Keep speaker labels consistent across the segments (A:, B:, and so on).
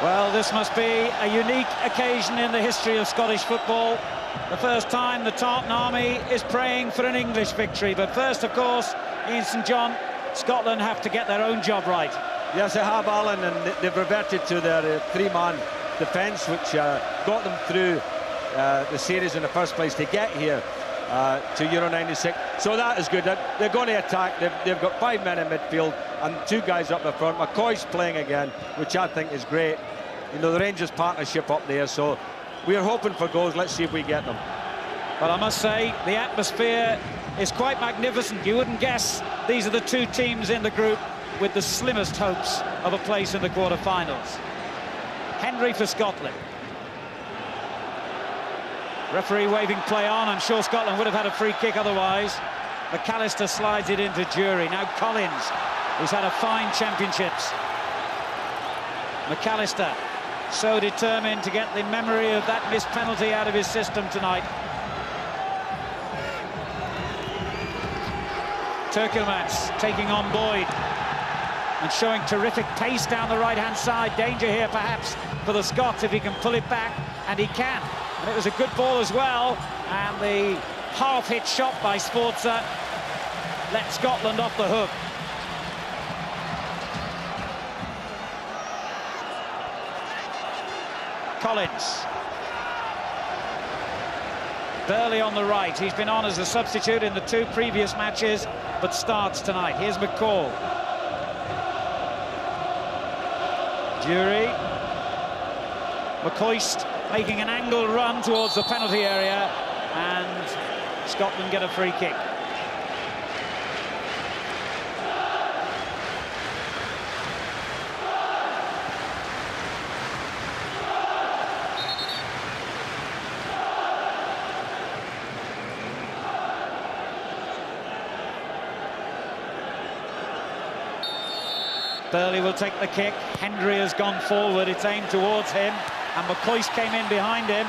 A: Well, this must be a unique occasion in the history of Scottish football. The first time the Tartan Army is praying for an English victory. But first, of course, in St John, Scotland have to get their own job right.
B: Yes, they have, Alan, and they've reverted to their three-man defence, which got them through the series in the first place to get here to Euro 96. So that is good. They're going to attack. They've got 5 men in midfield and 2 guys up the front. McCoy's playing again, which I think is great. You know, the Rangers partnership up there, so we're hoping for goals. Let's see if we get them.
A: But I must say, the atmosphere is quite magnificent. You wouldn't guess these are the 2 teams in the group with the slimmest hopes of a place in the quarter-finals. Hendry for Scotland. Referee waving play on. I'm sure Scotland would have had a free kick otherwise. McAllister slides it into Jury. Now Collins, who's had a fine championships. McAllister, so determined to get the memory of that missed penalty out of his system tonight. Turkelmans taking on Boyd and showing terrific pace down the right-hand side. Danger here, perhaps, for the Scots if he can pull it back, and he can. And it was a good ball as well, and the half-hit shot by Sforza let Scotland off the hook. Collins. Burley on the right. He's been on as a substitute in the 2 previous matches, but starts tonight. Here's McCall. Jury. McCoist making an angled run towards the penalty area, and Scotland get a free kick. Burley will take the kick. Hendry has gone forward. It's aimed towards him, and McCoist came in behind him.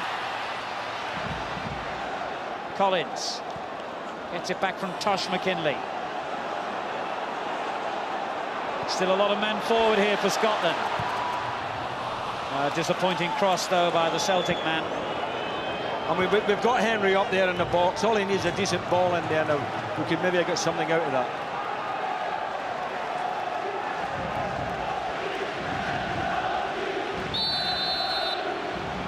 A: Collins gets it back from Tosh McKinley. Still a lot of men forward here for Scotland. Disappointing cross, though, by the Celtic man.
B: And we've got Henry up there in the box. All he needs is a decent ball in there now. We could maybe get something out of that.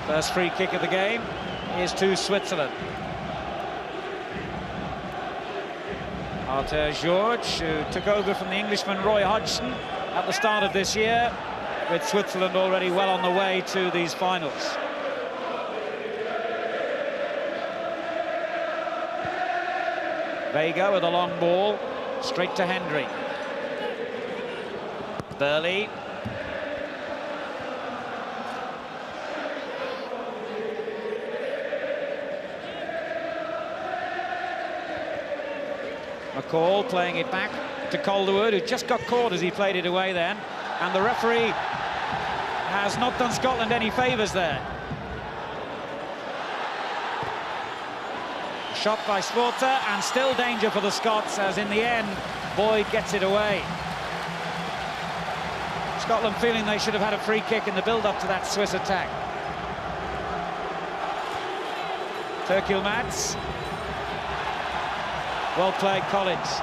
A: First free kick of the game is to Switzerland. Arthur George, who took over from the Englishman Roy Hodgson at the start of this year, with Switzerland already well on the way to these finals. Vega with a long ball, straight to Hendry. Burley. McCall playing it back to Calderwood, who just got caught as he played it away then. And the referee has not done Scotland any favours there. Shot by Sforza, and still danger for the Scots, as in the end, Boyd gets it away. Scotland feeling they should have had a free kick in the build-up to that Swiss attack. Turkelmans. Well played, Collins.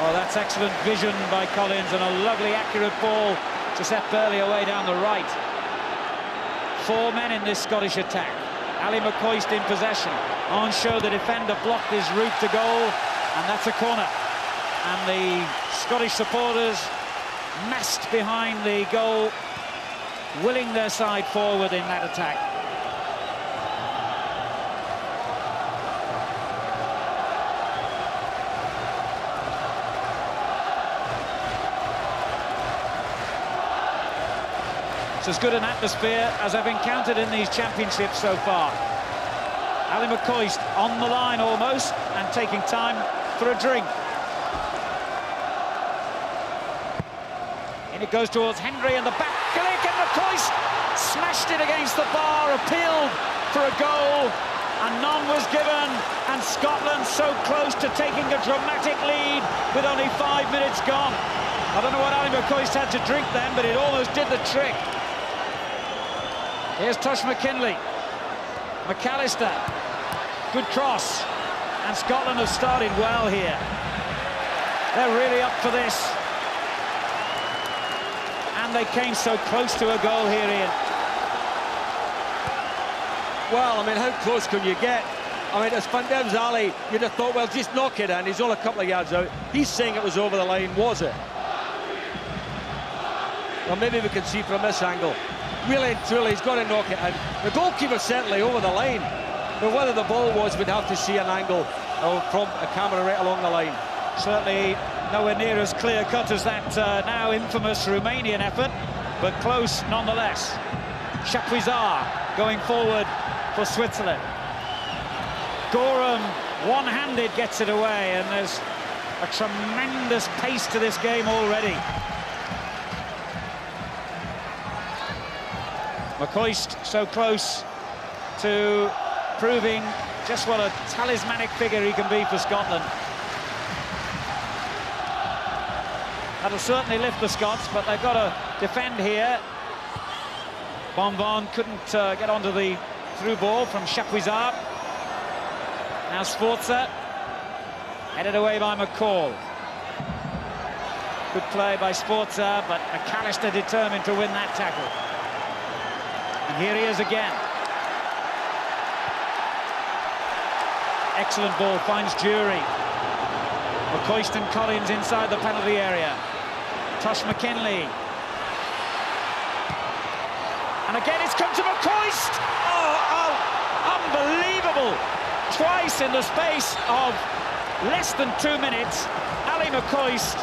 A: Oh, that's excellent vision by Collins, and a lovely accurate ball to set Burley away down the right. 4 men in this Scottish attack. Ali McCoist in possession. Ansho, the defender, blocked his route to goal, and that's a corner. And the Scottish supporters massed behind the goal, willing their side forward in that attack. It's as good an atmosphere as I've encountered in these championships so far. Ali McCoist on the line almost, and taking time for a drink. And it goes towards Hendry, and the back click, and McCoist smashed it against the bar, appealed for a goal, and none was given, and Scotland so close to taking a dramatic lead with only 5 minutes gone. I don't know what Ali McCoist had to drink then, but it almost did the trick. Here's Tush McKinley. McAllister, good cross, and Scotland have started well here. They're really up for this. And they came so close to a goal here, Ian.
B: Well, I mean, how close can you get? I mean, as Van Dev's Ali, you'd have thought, well, just knock it in. He's only a couple of yards out. He's saying it was over the line, was it? Well, maybe we can see from this angle. Really and truly, he's got to knock it in. The goalkeeper certainly over the line. But whether the ball was, we'd have to see an angle from a camera right along the line.
A: Certainly nowhere near as clear-cut as that now infamous Romanian effort, but close nonetheless. Chapuisat going forward for Switzerland. Gorham, one-handed, gets it away, and there's a tremendous pace to this game already. McCoist so close to proving just what a talismanic figure he can be for Scotland. That'll certainly lift the Scots, but they've got to defend here. Bonbon couldn't get onto the through ball from Chapuisat. Now Sforza, headed away by McCall. Good play by Sforza, but McAllister determined to win that tackle. And here he is again. Excellent ball, finds Jury. McCoist and Collins inside the penalty area. Tush McKinley. And again it's come to McCoist! Oh, unbelievable! Twice in the space of less than 2 minutes, Ali McCoist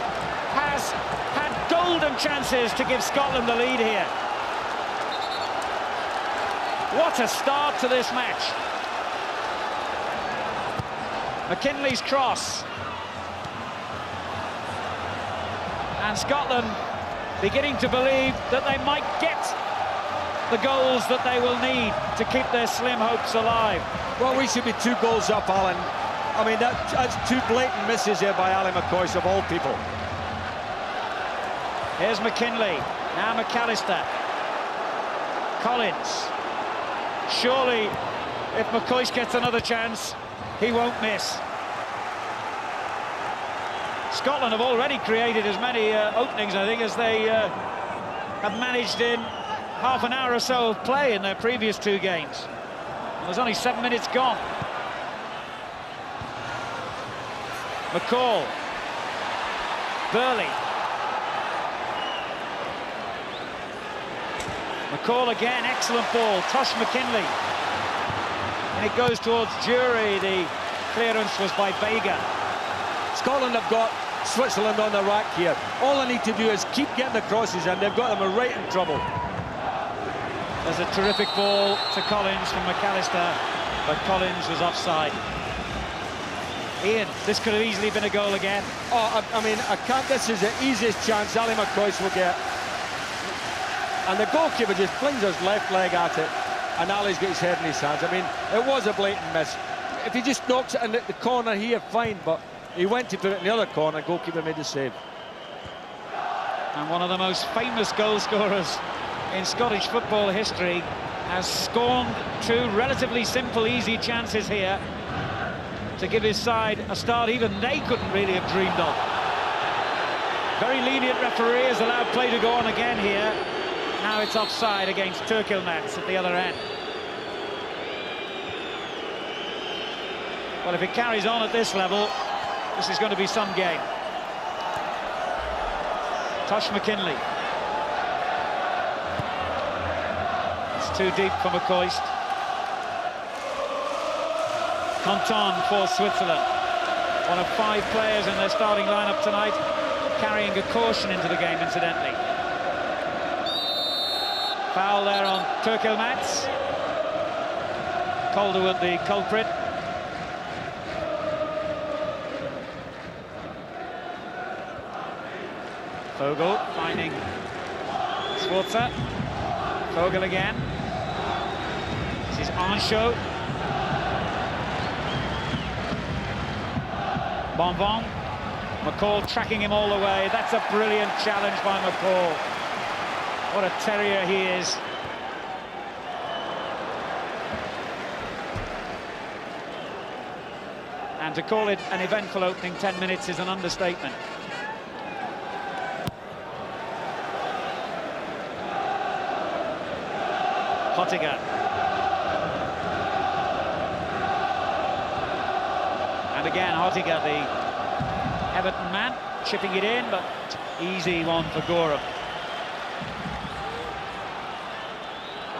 A: has had golden chances to give Scotland the lead here. What a start to this match. McKinley's cross. And Scotland beginning to believe that they might get the goals that they will need to keep their slim hopes alive.
B: Well, we should be 2 goals up, Alan. I mean, that's 2 blatant misses here by Ali McCoist, of all people.
A: Here's McKinley, now McAllister. Collins. Surely, if McCoist gets another chance, he won't miss. Scotland have already created as many openings, I think, as they have managed in half an hour or so of play in their previous 2 games. And there's only 7 minutes gone. McCall. Burley. McCall again, excellent ball. Tush McKinley. And it goes towards Jury. The clearance was by Vega.
B: Scotland have got Switzerland on the rack here. All they need to do is keep getting the crosses, and they've got them right in trouble.
A: There's a terrific ball to Collins from McAllister, but Collins was offside. Ian, this could have easily been a goal again.
B: Oh, I mean, this is the easiest chance Ali McCoist will get. And the goalkeeper just flings his left leg at it, and Ali's got his head in his hands. I mean, it was a blatant miss. If he just knocks it in the corner here, fine, but he went to put it in the other corner, goalkeeper made the save.
A: And one of the most famous goal scorers in Scottish football history has scorned 2 relatively simple, easy chances here to give his side a start even they couldn't really have dreamed of. Very lenient referee has allowed play to go on again here. Now it's offside against Turkilmats at the other end. Well, if it carries on at this level, this is going to be some game. Tush McKinley. It's too deep for McCoist. Canton for Switzerland. One of 5 players in their starting lineup tonight, carrying a caution into the game, incidentally. Foul there on Turkilmats. Calderwood the culprit. Vogel finding Sforza. Vogel again. This is Ancho. Bonbon. McCall tracking him all the way. That's a brilliant challenge by McCall. What a terrier he is. And to call it an eventful opening 10 minutes is an understatement. Hottinger. And again, Hottinger, the Everton man, chipping it in, but easy one for Gorham.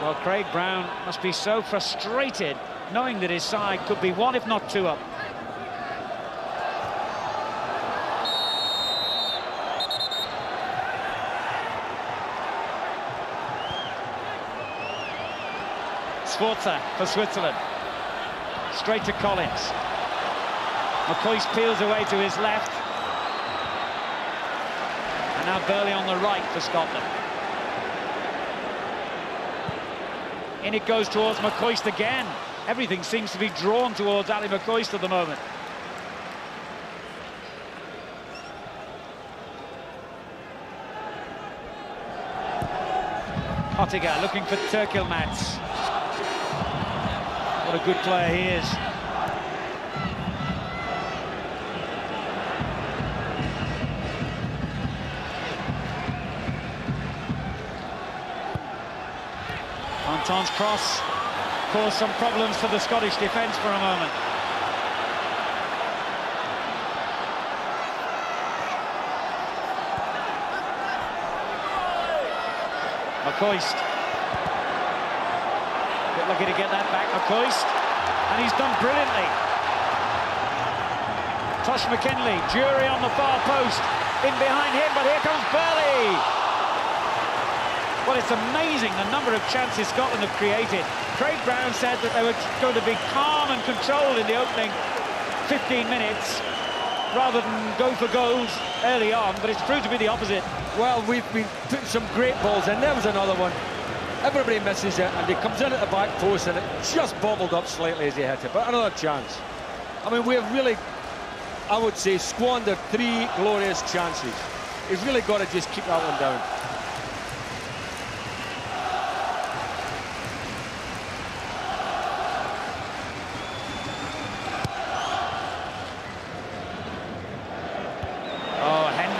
A: Well, Craig Brown must be so frustrated knowing that his side could be one, if not two up. Sforza for Switzerland. Straight to Collins. McCoist peels away to his left. And now Burley on the right for Scotland. In it goes towards McCoist again. Everything seems to be drawn towards Ali McCoist at the moment. Hottinger looking for Turkilmats. What a good player he is. Anton's cross caused some problems for the Scottish defence for a moment. McCoist. Bit lucky to get that back, McCoist. And he's done brilliantly. Tosh McKinley, Jury on the far post. In behind him, but here comes Burley. Well, it's amazing the number of chances Scotland have created. Craig Brown said that they were going to be calm and controlled in the opening 15 minutes rather than go for goals early on, but it's proved to be the opposite.
B: Well, we've been putting some great balls in. There was another one. Everybody misses it, and he comes in at the back post, and it just bobbled up slightly as he hit it. But another chance. I mean, we've really, I would say, squandered 3 glorious chances. He's really got to just keep that one down.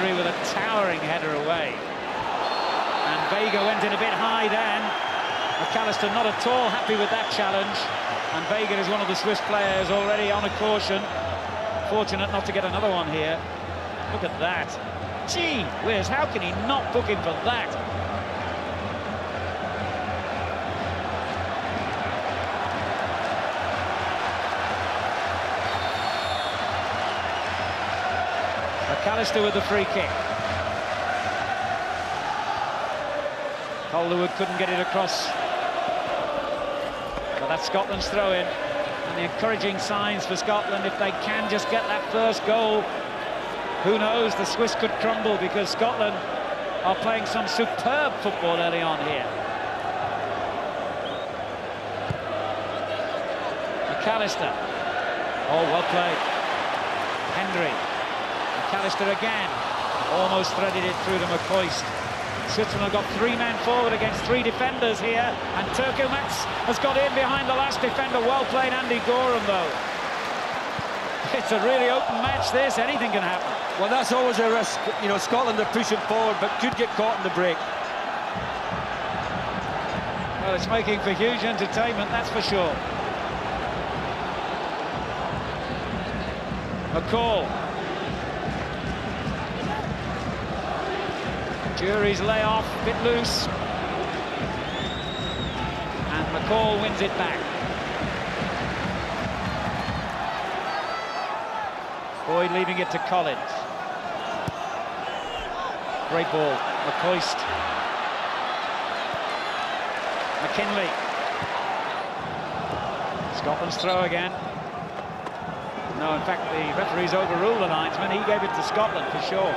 A: With a towering header away, and Vega went in a bit high then. McAllister not at all happy with that challenge, and Vega is one of the Swiss players already on a caution. Fortunate not to get another one here. Look at that. Gee whiz, how can he not book him for that? McAllister with the free kick. Calderwood couldn't get it across. But that's Scotland's throw-in. And the encouraging signs for Scotland, if they can just get that first goal, who knows, the Swiss could crumble, because Scotland are playing some superb football early on here. McAllister. Oh, well played. Hendry. McAllister again, almost threaded it through to McCoist. Switzerland have got 3 men forward against 3 defenders here, and Turkilmats has got in behind the last defender. Well played, Andy Gorham, though. It's a really open match, this. Anything can happen.
B: Well, that's always a risk. You know, Scotland are pushing forward, but could get caught in the break.
A: Well, it's making for huge entertainment, that's for sure. McCall. Jury's layoff, a bit loose. And McCall wins it back. Boyd leaving it to Collins. Great ball. McCoist. McKinley. Scotland's throw again. No, in fact, the referee's overruled the linesman. He gave it to Scotland for sure.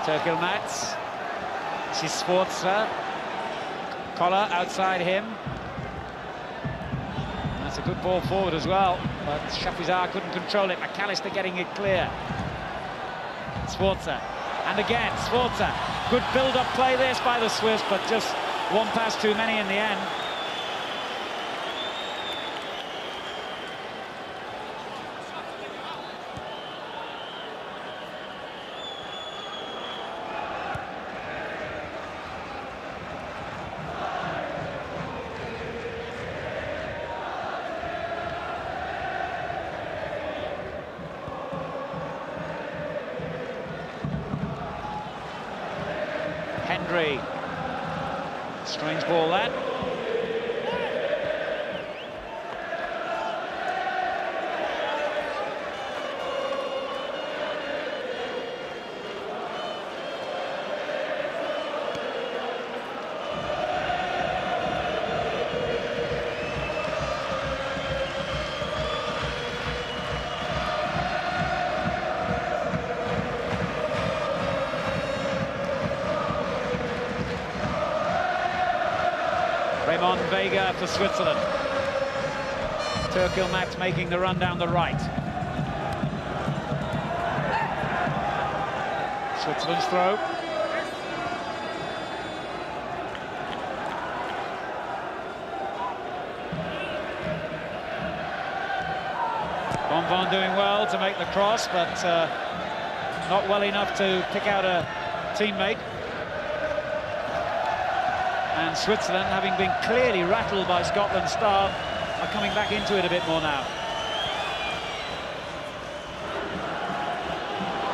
A: Turkelmats. This is Sforza. Collar outside him. That's a good ball forward as well, but Chapuisat couldn't control it. McAllister getting it clear. Sforza. And again, Sforza. Good build-up play this by the Swiss, but just one pass too many in the end. Hendry. Strange ball that. Raymond Vega for Switzerland. Turkelmats making the run down the right. Switzerland's throw. Bonvin doing well to make the cross, but not well enough to pick out a teammate. And Switzerland, having been clearly rattled by Scotland's start, are coming back into it a bit more now.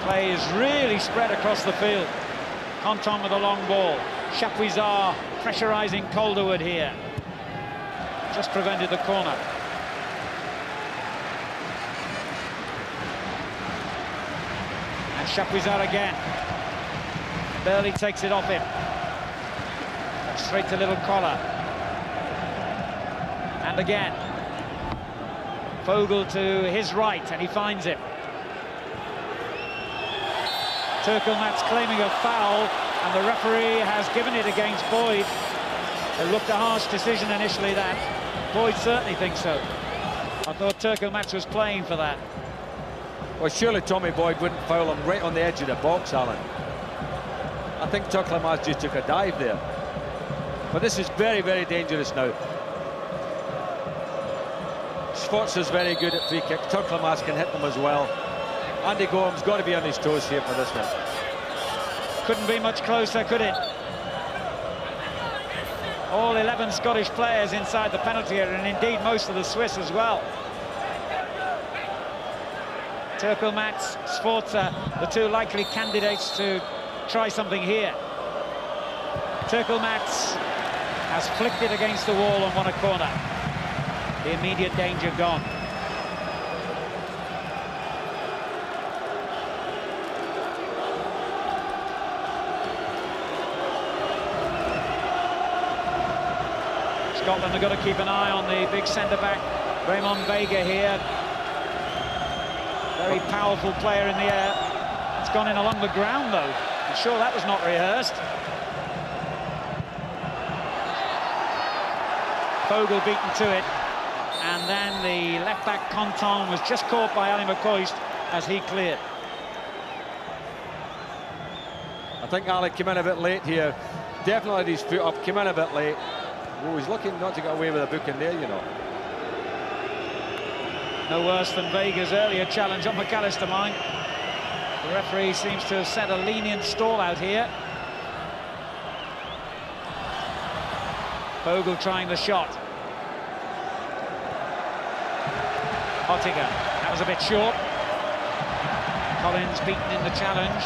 A: Play is really spread across the field. Conton with a long ball. Chapuisat pressurising Calderwood here. Just prevented the corner. And Chapuisat again. Barely takes it off him. Straight to little Collar. And again. Vogel to his right, and he finds him. Turkelmats claiming a foul, and the referee has given it against Boyd. It looked a harsh decision initially, that. Boyd certainly thinks so. I thought Turkelmats was playing for that.
B: Well, surely Tommy Boyd wouldn't foul him right on the edge of the box, Alan. I think Turkelmats just took a dive there. But this is very, very dangerous now. Sforza's very good at free kicks. Turkelmats can hit them as well. Andy Goram's got to be on his toes here for this one.
A: Couldn't be much closer, could it? All 11 Scottish players inside the penalty area, and indeed most of the Swiss as well. Turkelmats, Sforza, the two likely candidates to try something here. Turkelmats has flicked it against the wall and won a corner. The immediate danger gone. Scotland have got to keep an eye on the big centre-back, Raymond Vega here. Very powerful player in the air. It's gone in along the ground, though. I'm sure that was not rehearsed. Vogel beaten to it. And then the left-back Conton was just caught by Ali McCoist as he cleared.
B: I think Ali came in a bit late here. Definitely had his foot up, came in a bit late. Oh, he's looking not to get away with a booking there, you know.
A: No worse than Vega's earlier challenge on McAllister, mind. The referee seems to have set a lenient stall out here. Vogel trying the shot. Ottinger, that was a bit short. Collins beaten in the challenge.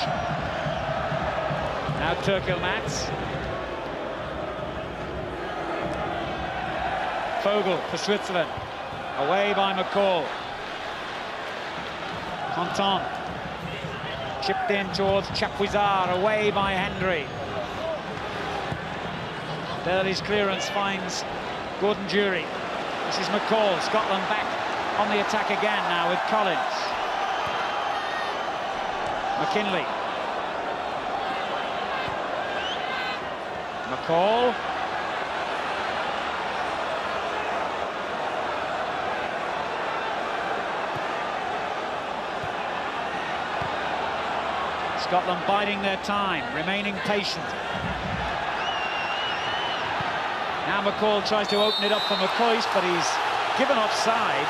A: Now Turkelmats. Vogel for Switzerland. Away by McCall. Conton. Chipped in towards Chapuisat, away by Hendry. Burley's clearance finds Gordon Jury. This is McCall. Scotland back on the attack again now with Collins. McKinley. McCall. Scotland biding their time, remaining patient. Now McCall tries to open it up for McCoist, but he's given offside.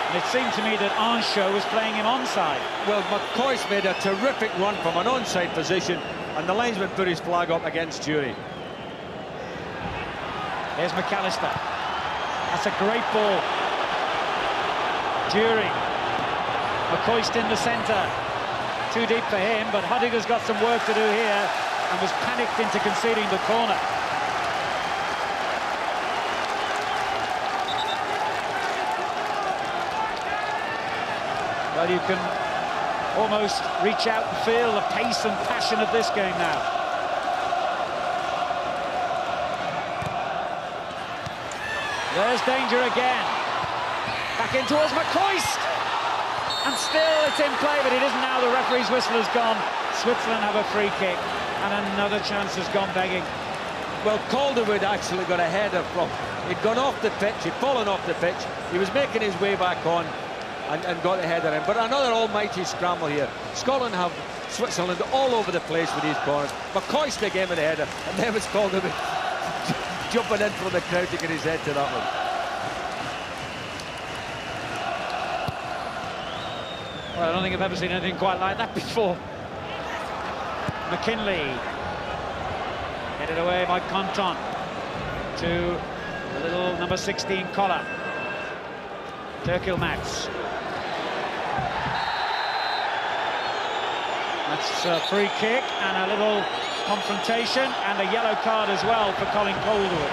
A: And it seemed to me that Ancho was playing him onside.
B: Well, McCoist made a terrific run from an onside position, and the linesman put his flag up against Jury.
A: There's McAllister. That's a great ball. Jury. McCoist in the centre. Too deep for him, but Huddinger's got some work to do here and was panicked into conceding the corner. Well, you can almost reach out and feel the pace and passion of this game now. There's danger again. Back in towards McCoist. And still it's in play, but it isn't now. The referee's whistle has gone. Switzerland have a free kick, and another chance has gone begging.
B: Well, Calderwood actually got a header from... He'd gone off the pitch, he'd fallen off the pitch. He was making his way back on and got the header in. But another almighty scramble here. Scotland have Switzerland all over the place with these corners. McCoist again with the header, and there was Calderwood jumping in from the crowd to get his head to that one.
A: Well, I don't think I've ever seen anything quite like that before. McKinley. Headed away by Conton to the little number 16 collar. Turkelmats. That's a free kick and a little confrontation and a yellow card as well for Colin Calderwood.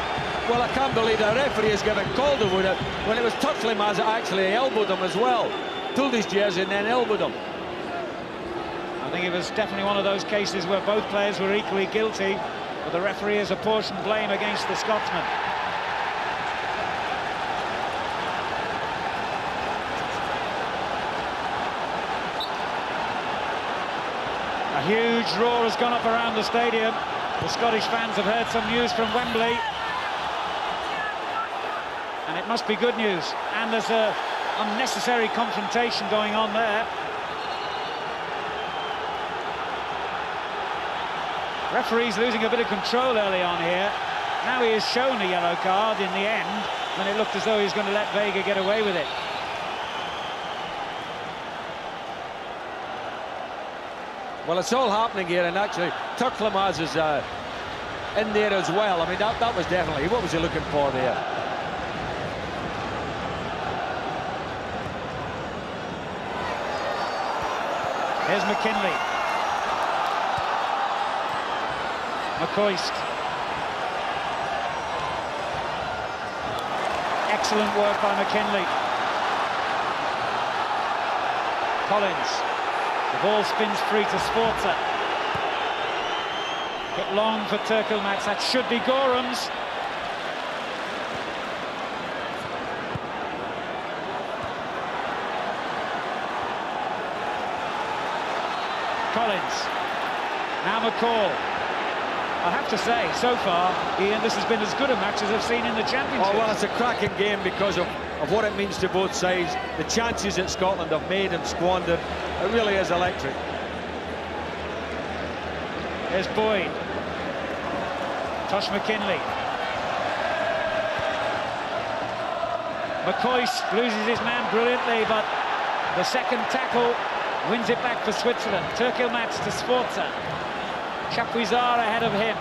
B: Well, I can't believe the referee has given Calderwood it when it was Turkelmats that actually elbowed him as well. Pulled his jersey and then elbowed him.
A: I think it was definitely one of those cases where both players were equally guilty, but the referee has apportioned blame against the Scotsman. A huge roar has gone up around the stadium. The Scottish fans have heard some news from Wembley, and it must be good news. And there's a unnecessary confrontation going on there. Referee's losing a bit of control early on here. Now he has shown a yellow card in the end, when it looked as though he was going to let Vega get away with it.
B: Well, it's all happening here, and actually Turkelmats is in there as well. I mean, that was definitely... What was he looking for there?
A: Here's McKinley. McCoist. Excellent work by McKinley. Collins. The ball spins free to Sforza. Hit long for Turkelmats. That should be Gorham's. Collins. Now McCall. I have to say, so far, Ian, this has been as good a match as I've seen in the Championship.
B: Oh, well, it's a cracking game because of what it means to both sides. The chances that Scotland have made and squandered, it really is electric.
A: There's Boyd. Tosh McKinley. McCoist loses his man brilliantly, but the second tackle wins it back for Switzerland. Turkelmats to Sforza. Chapuisat ahead of him.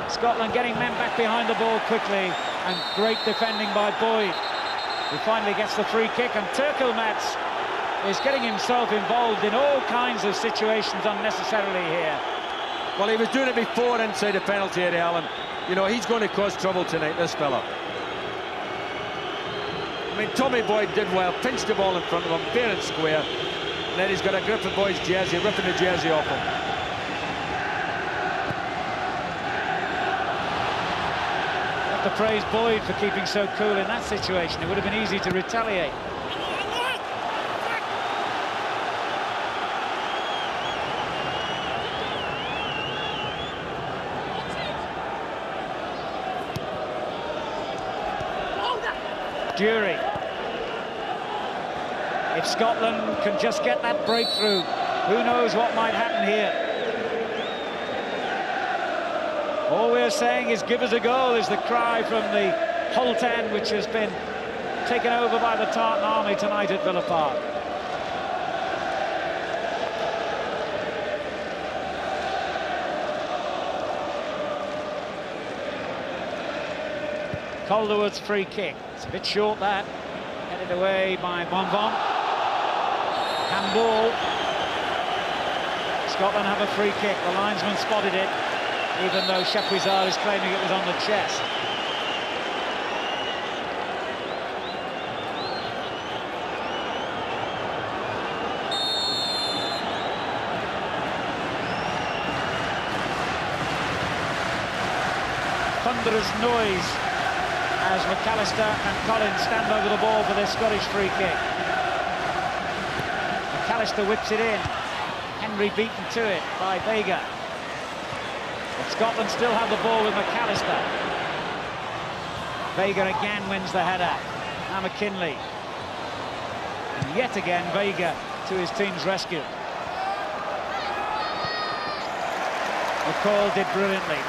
A: Scotland getting men back behind the ball quickly, and great defending by Boyd, who finally gets the free kick. And Turkelmats is getting himself involved in all kinds of situations unnecessarily here.
B: Well, he was doing it before inside the penalty area, Alan. You know, he's going to cause trouble tonight, this fella. I mean, Tommy Boyd did well, pinched the ball in front of him, fair and square, and then he's got a grip of Boyd's jersey, ripping the jersey off him.
A: To praise Boyd for keeping so cool in that situation. It would have been easy to retaliate. Dury. If Scotland can just get that breakthrough, who knows what might happen here. All we're saying is give us a goal, is the cry from the Holt end, which has been taken over by the Tartan Army tonight at Villa Park. Calderwood's free kick. It's a bit short, that. Headed away by Bonbon. Handball. Scotland have a free kick. The linesman spotted it, even though Chapuisat is claiming it was on the chest. Thunderous noise as McAllister and Collins stand over the ball for this Scottish free kick. McAllister whips it in. Henry beaten to it by Vega. But Scotland still have the ball with McAllister. Vega again wins the header. Now McKinley. And yet again Vega to his team's rescue. McCall did brilliantly.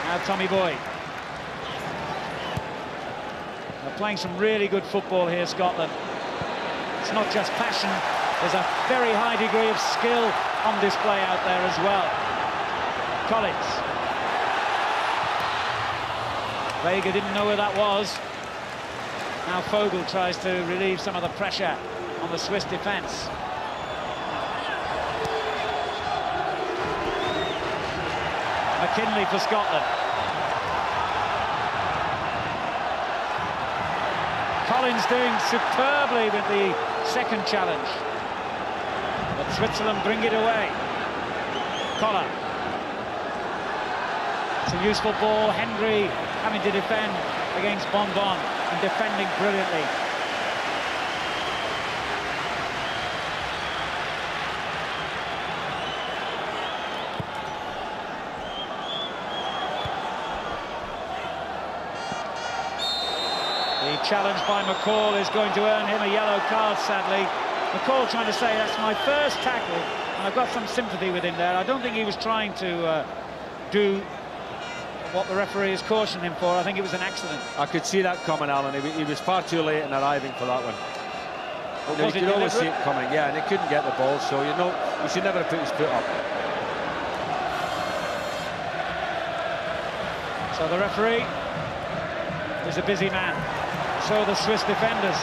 A: Now Tommy Boyd. They're playing some really good football here, Scotland. It's not just passion, there's a very high degree of skill on display out there as well. Collins. Vega didn't know where that was. Now Fogel tries to relieve some of the pressure on the Swiss defence. McKinley for Scotland. Collins doing superbly with the second challenge. But Switzerland bring it away. Collar. It's a useful ball. Henry having to defend against Bonbon and defending brilliantly. The challenge by McCall is going to earn him a yellow card, sadly. McCall trying to say, that's my first tackle, and I've got some sympathy with him there. I don't think he was trying to do what the referee has cautioned him for. I think it was an accident.
B: I could see that coming, Alan. He was far too late in arriving for that one. You could always see it coming, yeah, and he couldn't get the ball, so you know, he should never have put his foot up.
A: So the referee is a busy man. So the Swiss defenders.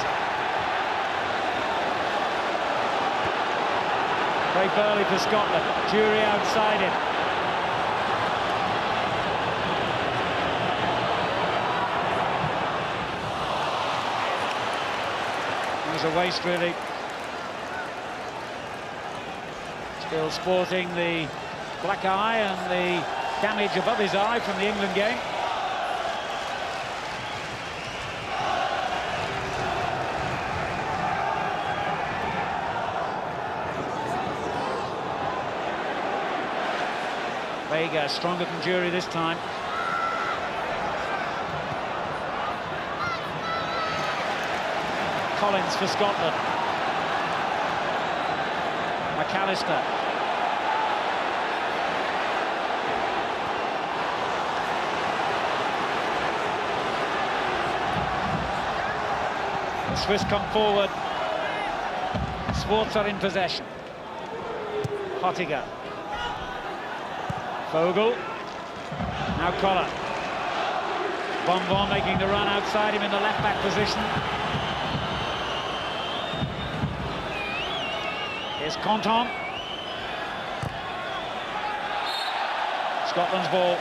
A: Craig Burley for Scotland. Dury outside him. It was a waste, really. Still sporting the black eye and the damage above his eye from the England game. Vega stronger than Dury this time. Collins for Scotland. McAllister. The Swiss come forward. Sports are in possession. Hottiger. Fogel. Now Collar. Bonbon making the run outside him in the left-back position. Here's Conton. Scotland's ball.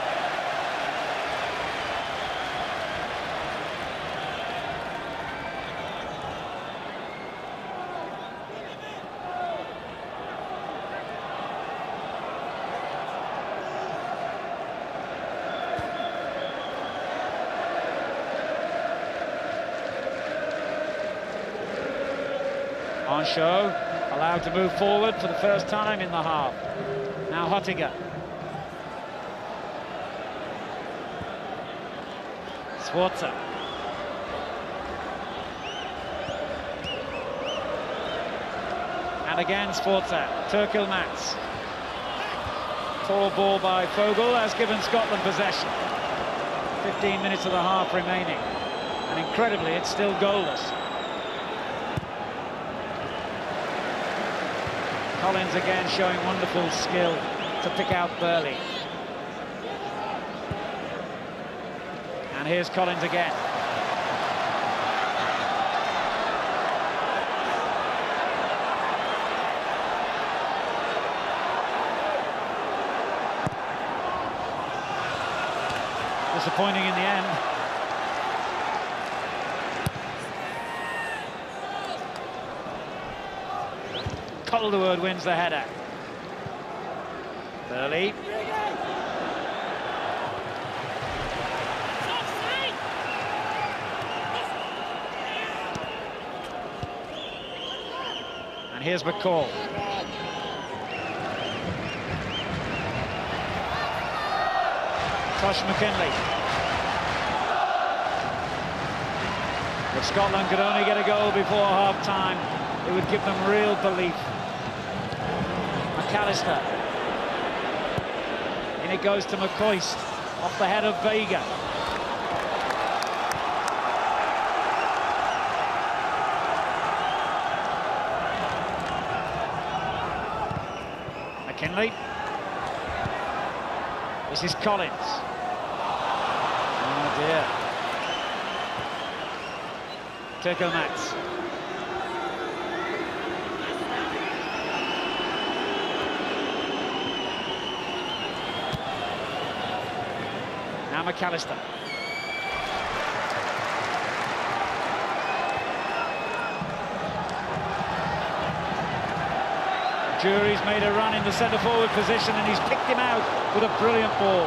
A: On show, allowed to move forward for the first time in the half. Now Hottiger. Swartzer. And again, Sforza, Turkil Mats. Tall ball by Fogel has given Scotland possession. 15 minutes of the half remaining. And incredibly, it's still goalless. Collins again showing wonderful skill to pick out Burley. And here's Collins again. Disappointing in the end. Calderwood wins the header. Burley. And here's McCall. Tosh McKinley. If Scotland could only get a goal before half-time, it would give them real belief. McAllister. In it goes to McCoist, off the head of Vega. McKinley. This is Collins. Oh dear. Turkil Mats. Now McAllister. Jury's made a run in the centre-forward position and he's picked him out with a brilliant ball.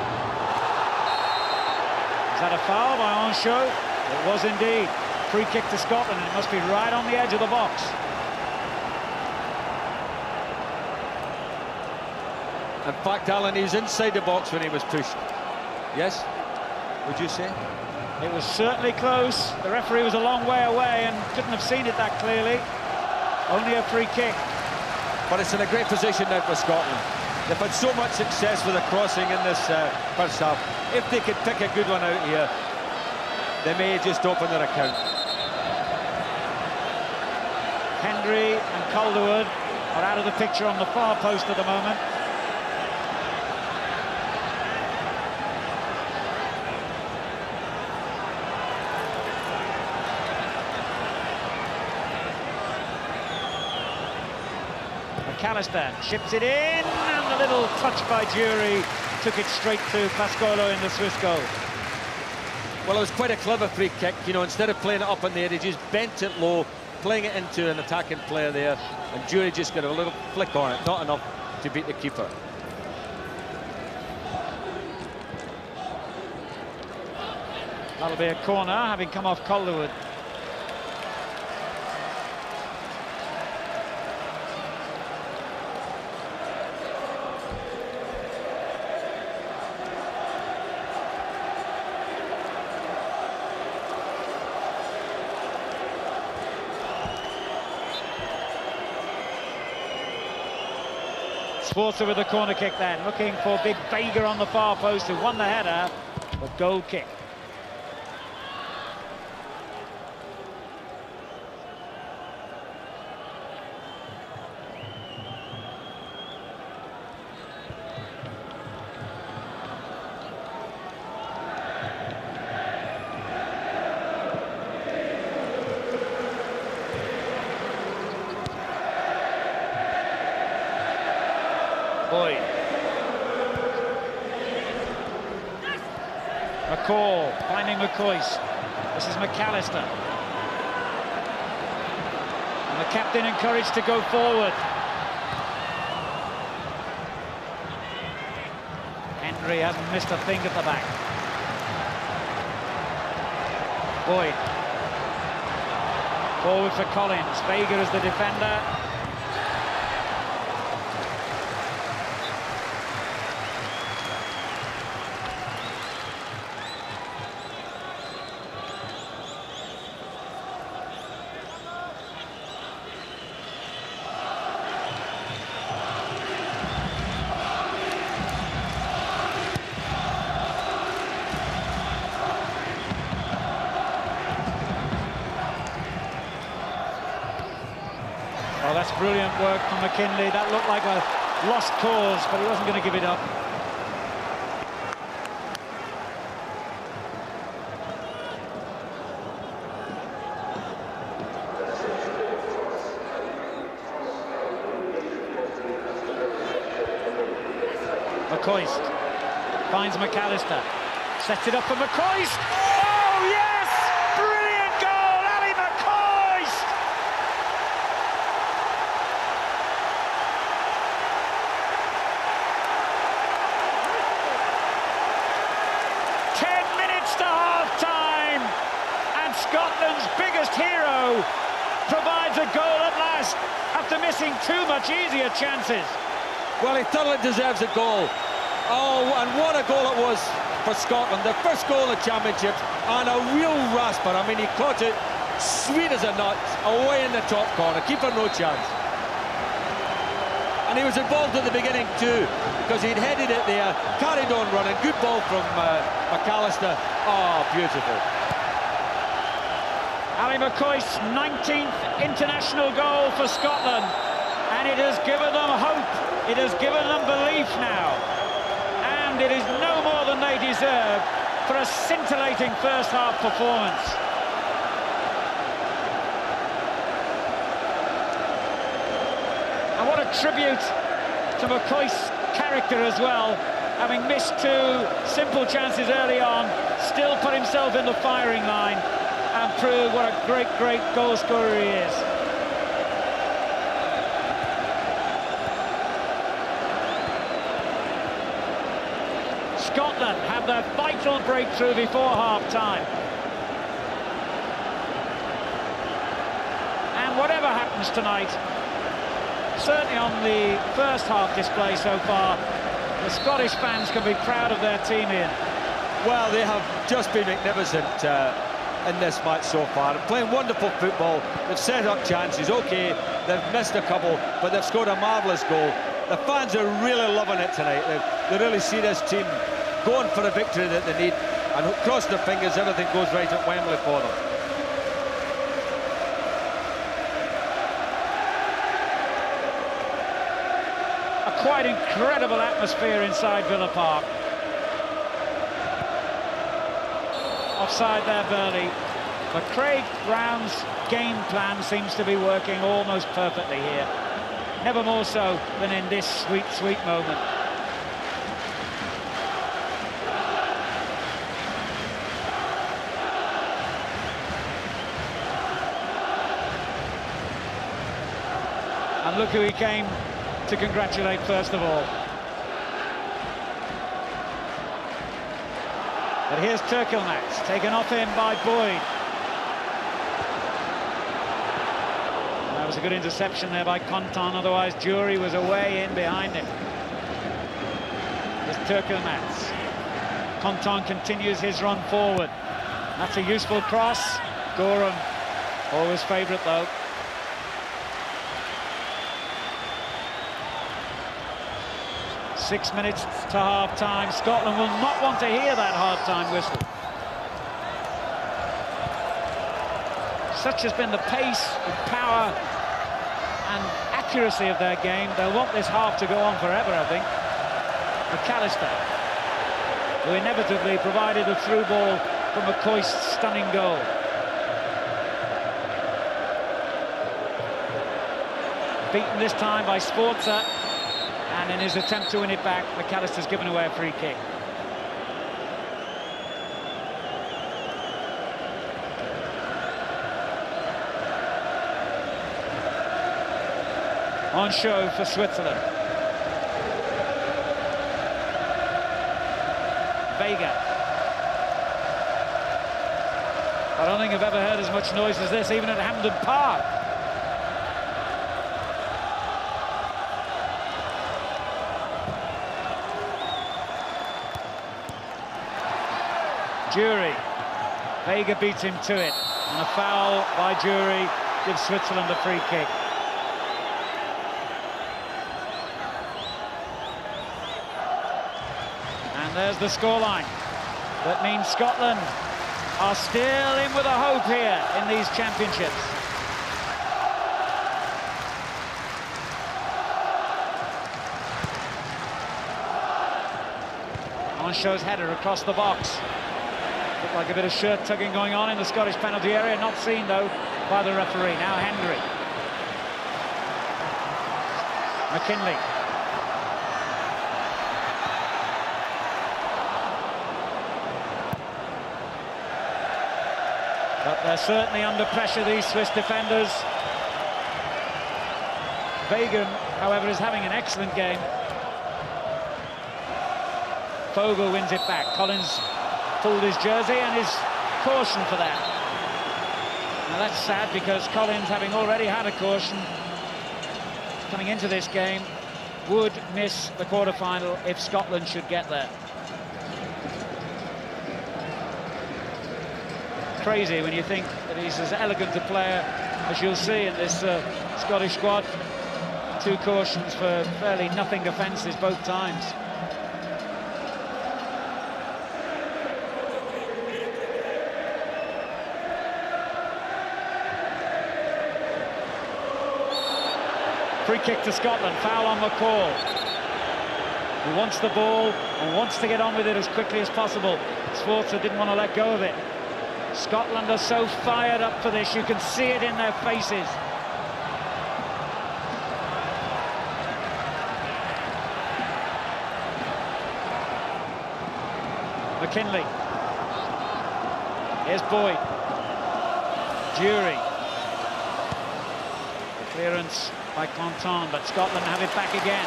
A: Is that a foul by Ancho? It was indeed. Free kick to Scotland, and it must be right on the edge of the box.
B: In fact, Alan, he was inside the box when he was pushed. Yes? Would you say?
A: It was certainly close. The referee was a long way away and couldn't have seen it that clearly. Only a free kick.
B: But it's in a great position now for Scotland. They've had so much success with the crossing in this first half. If they could pick a good one out here, they may just open their account.
A: Hendry and Calderwood are out of the picture on the far post at the moment. McAllister chips it in, and a little touch by Jury took it straight to Pascolo in the Swiss goal.
B: Well, it was quite a clever free kick, you know, instead of playing it up in the air, he just bent it low, playing it into an attacking player there, and Jury just got a little flick on it, not enough to beat the keeper.
A: That'll be a corner, having come off Calderwood. Sforza with the corner kick then, looking for big Vega on the far post, who won the header, but goal kick. Boyd. McCall finding McCoist. This is McAllister. And the captain encouraged to go forward. Hendry hasn't missed a thing at the back. Boyd. Forward for Collins. Vega is the defender. Brilliant work from McKinley. That looked like a lost cause, but he wasn't going to give it up. McCoist finds McAllister, sets it up for McCoist. Oh yes, brilliant goal, Ali McCoist. Minutes to half-time, and Scotland's biggest hero provides a goal at last after missing too much easier chances.
B: Well, he thoroughly deserves a goal. Oh, and what a goal it was for Scotland. Their first goal in the Championships, and a real rasper. I mean, he caught it sweet as a nut, away in the top corner. Keeper no chance. And he was involved at the beginning too, because he'd headed it there, carried on running. Good ball from McAllister. Oh, beautiful.
A: Ali McCoist's 19th international goal for Scotland, and it has given them hope. It has given them belief now, and it is no more than they deserve for a scintillating first-half performance. And what a tribute to McCoist's character as well, having missed two simple chances early on, still put himself in the firing line and prove what a great, great goal scorer he is. Scotland have their vital breakthrough before half-time. And whatever happens tonight, certainly on the first half display so far, the Scottish fans can be proud of their team here.
B: Well, they have just been magnificent in this match so far. Playing wonderful football. They've set up chances. OK, they've missed a couple, but they've scored a marvellous goal. The fans are really loving it tonight. They really see this team going for a victory that they need, and cross their fingers everything goes right at Wembley for them.
A: A quite incredible atmosphere inside Villa Park. Offside there, Burley. But Craig Brown's game plan seems to be working almost perfectly here. Never more so than in this sweet, sweet moment. And look who he came to congratulate first of all. But here's Turkelmats, taken off him by Boyd. That was a good interception there by Conton, otherwise Jury was away in behind him. Here's Turkelmats. Conton continues his run forward. That's a useful cross. Gorham, always favourite though. Six minutes to half-time. Scotland will not want to hear that half-time whistle. Such has been the pace and power and accuracy of their game. They'll want this half to go on forever, I think. McAllister, who inevitably provided a through ball from McCoist's stunning goal. Beaten this time by Sforza. And in his attempt to win it back, McAllister's given away a free kick. On show for Switzerland. Vega. I don't think I've ever heard as much noise as this, even at Hampden Park. Jury. Vega beats him to it, and a foul by Jury gives Switzerland a free kick. And there's the scoreline. That means Scotland are still in with a hope here in these championships. Onshow's header across the box. Looked like a bit of shirt tugging going on in the Scottish penalty area. Not seen, though, by the referee. Now Hendry. McKinley. But they're certainly under pressure, these Swiss defenders. Weigl, however, is having an excellent game. Vogel wins it back. Collins pulled his jersey and is cautioned for that. Now that's sad, because Collins, having already had a caution coming into this game, would miss the quarter-final if Scotland should get there. Crazy when you think that he's as elegant a player as you'll see in this Scottish squad. 2 cautions for fairly nothing offences both times. Free kick to Scotland, foul on McCall, who wants the ball and wants to get on with it as quickly as possible. Sforza didn't want to let go of it. Scotland are so fired up for this, you can see it in their faces. McKinley. Here's Boyd. Jury. The clearance by Clanton, but Scotland have it back again.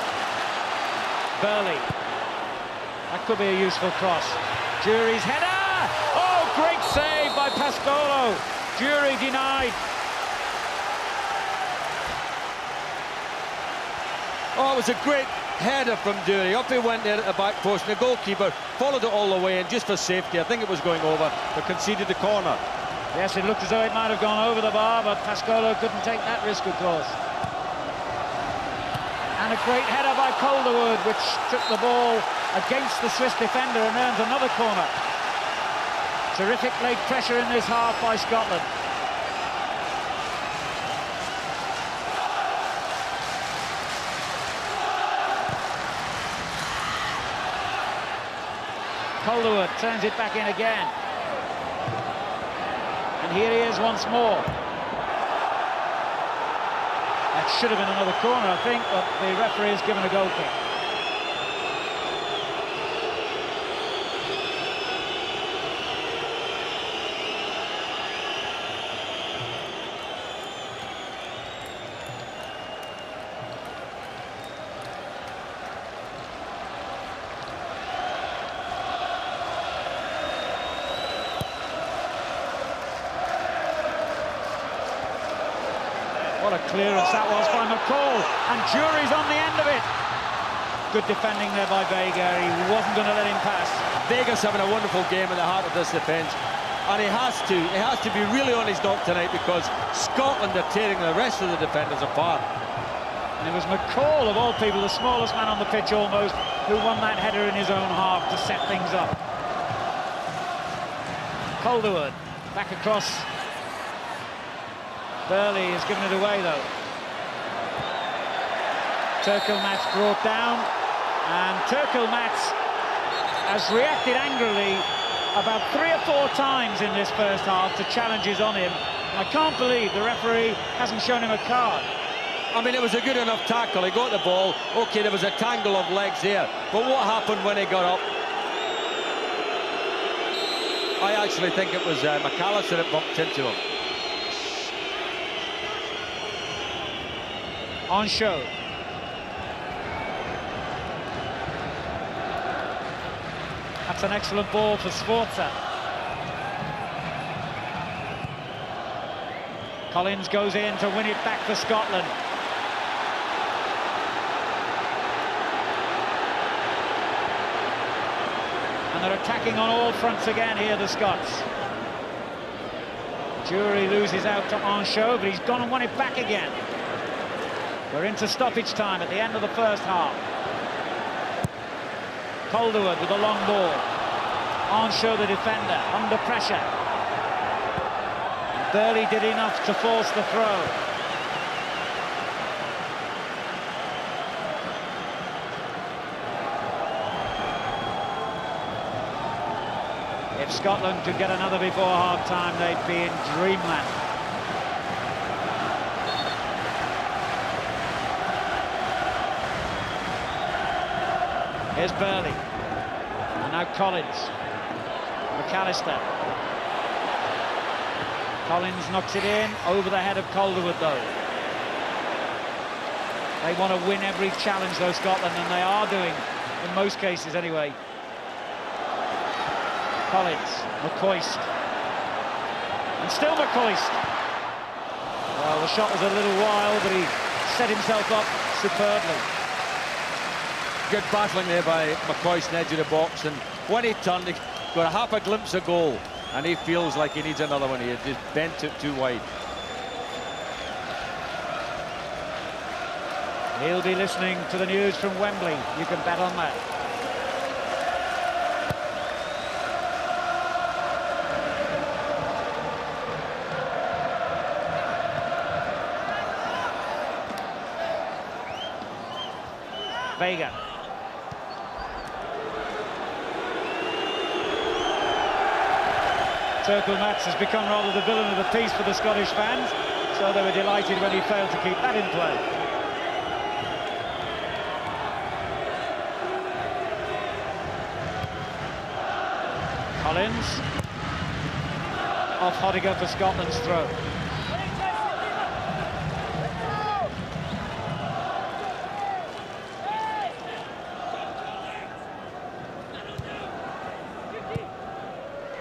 A: Burley. That could be a useful cross. Jury's header! Oh, great save by Pascolo. Jury denied.
B: Oh, it was a great header from Dury. Up he went there at the back post, and the goalkeeper followed it all the way, and just for safety, I think it was going over, but conceded the corner.
A: Yes, it looked as though it might have gone over the bar, but Pascolo couldn't take that risk, of course. And a great header by Calderwood, which took the ball against the Swiss defender and earns another corner. Terrific leg pressure in this half by Scotland. Calderwood turns it back in again. And here he is once more. That should have been another corner, I think, but the referee has given a goal kick. What a clearance that was by McCall, and Jury's on the end of it. Good defending there by Vega. He wasn't going to let him pass.
B: Vega's having a wonderful game at the heart of this defence, and he has to be really on his knock tonight, because Scotland are tearing the rest of the defenders apart.
A: And it was McCall, of all people, the smallest man on the pitch almost, who won that header in his own half to set things up. Calderwood back across. Burley has given it away, though. Turkelmats brought down, and Turkelmats has reacted angrily about 3 or 4 times in this first half to challenges on him. I can't believe the referee hasn't shown him a card.
B: I mean, it was a good enough tackle. He got the ball. OK, there was a tangle of legs there. But what happened when he got up? I actually think it was McAllister that bumped into him.
A: Onshow. That's an excellent ball for Sforza. Collins goes in to win it back for Scotland. And they're attacking on all fronts again here, the Scots. Jury loses out to Onshow, but he's gone and won it back again. We're into stoppage time at the end of the first half. Calderwood with a long ball. Onshow, the defender, under pressure. Burley did enough to force the throw. If Scotland could get another before half-time, they'd be in dreamland. Here's Burley. And now Collins. McAllister. Collins knocks it in, over the head of Calderwood, though. They want to win every challenge, though, Scotland, and they are doing, in most cases anyway. Collins, McCoist. And still McCoist. Well, the shot was a little wild, but he set himself up superbly.
B: Good battling there by McCoist in the edge of the box, and when he turned, he got a half a glimpse of goal, and he feels like he needs another one. He had just bent it too wide.
A: He'll be listening to the news from Wembley. You can bet on that. Vega. Turkelmats has become rather the villain of the piece for the Scottish fans, so they were delighted when he failed to keep that in play. Collins. Off Hodiger for Scotland's throw.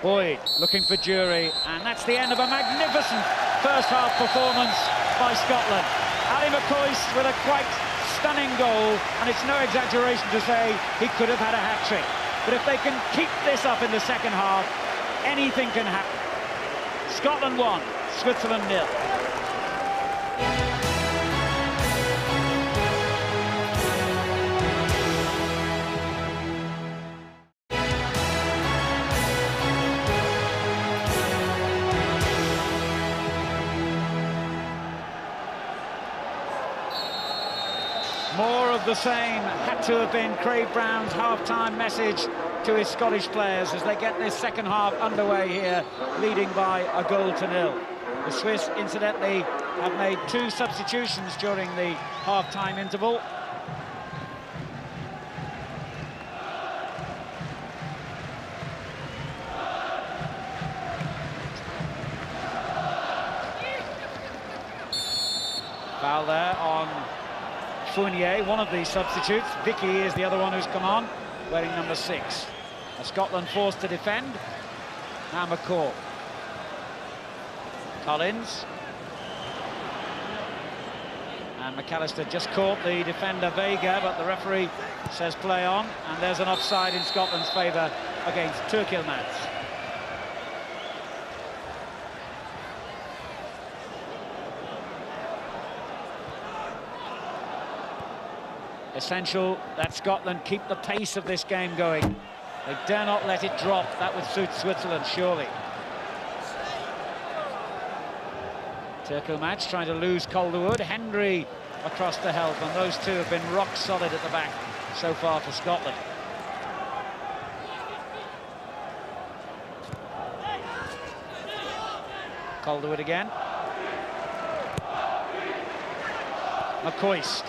A: Boyd looking for Jury, and that's the end of a magnificent first-half performance by Scotland. Ali McCoist with a quite stunning goal, and it's no exaggeration to say he could have had a hat-trick. But if they can keep this up in the second half, anything can happen. Scotland 1, Switzerland 0. More of the same had to have been Craig Brown's half-time message to his Scottish players as they get this second half underway here, leading by a goal to nil. The Swiss, incidentally, have made 2 substitutions during the half-time interval. Foul there on Fournier, one of these substitutes. Vicky is the other one who's come on, wearing number 6. Scotland forced to defend. Now McCaw. Collins. And McAllister just caught the defender Vega, but the referee says play on. And there's an offside in Scotland's favour against Turkelmats. Essential that Scotland keep the pace of this game going. They dare not let it drop. That would suit Switzerland, surely. Turkelmats trying to lose Calderwood. Hendry across to help, and those two have been rock solid at the back so far for Scotland. Calderwood again. McCoist.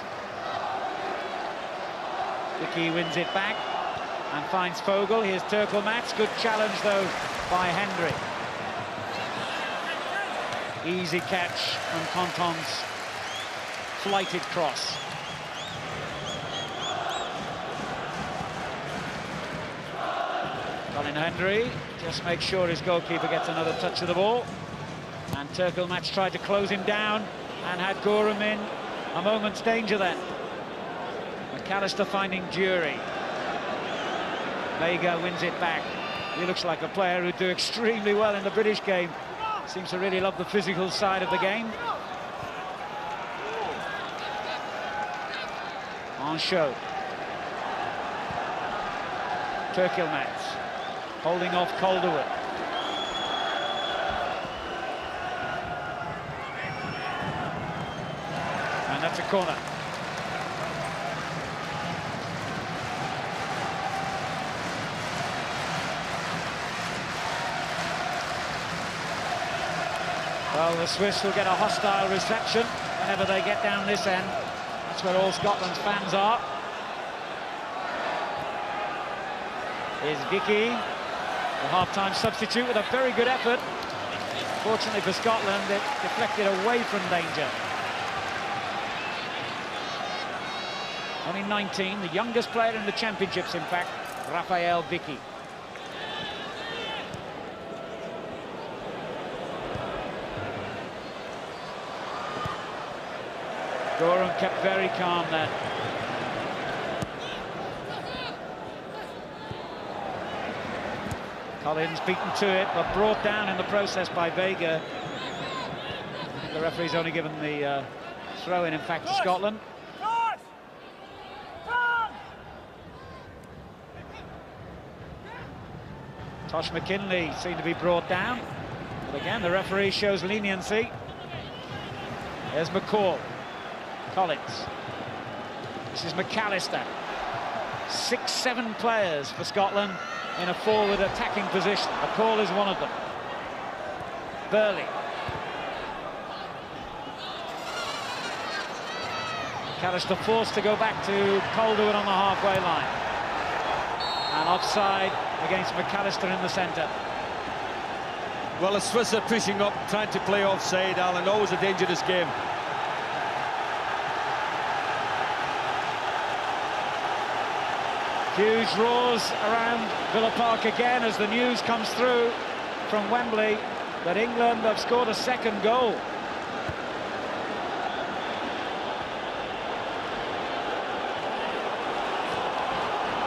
A: Vicky wins it back and finds Fogel. Here's Turkelmats. Good challenge, though, by Hendry. Easy catch from Conton's flighted cross. Colin Hendry just makes sure his goalkeeper gets another touch of the ball. And Turkelmats tried to close him down and had Gorham in a moment's danger then. McAllister finding Jury. Vega wins it back. He looks like a player who'd do extremely well in the British game. Seems to really love the physical side of the game. On show. Turkelmats holding off Calderwood. And that's a corner. Well, the Swiss will get a hostile reception whenever they get down this end. That's where all Scotland's fans are. Here's Vicky, the half-time substitute, with a very good effort. Fortunately for Scotland, it deflected away from danger. Only 19, the youngest player in the championships, in fact, Raphael Vicky. Gorham kept very calm then. Collins beaten to it, but brought down in the process by Vega. The referee's only given the throw-in, in fact, to Scotland. Tosh McKinley seemed to be brought down, but again, the referee shows leniency. There's McCall. Collins. This is McAllister. 6-7 players for Scotland in a forward attacking position. McCall is one of them. Burley. McAllister forced to go back to Calderwood on the halfway line. And offside against McAllister in the centre.
B: Well, the Swiss are pushing up, trying to play offside, Alan. Always a dangerous game.
A: Huge roars around Villa Park again as the news comes through from Wembley that England have scored a second goal.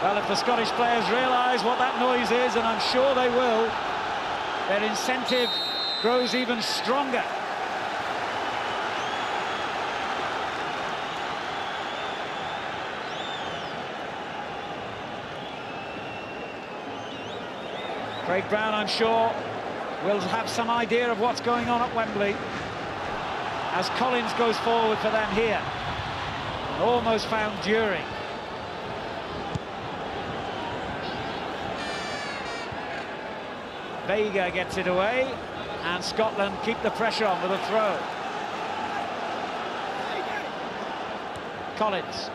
A: Well, if the Scottish players realise what that noise is, and I'm sure they will, their incentive grows even stronger. Craig Brown, I'm sure, will have some idea of what's going on at Wembley as Collins goes forward for them here. Almost found Dury. Vega gets it away, and Scotland keep the pressure on with a throw. Collins.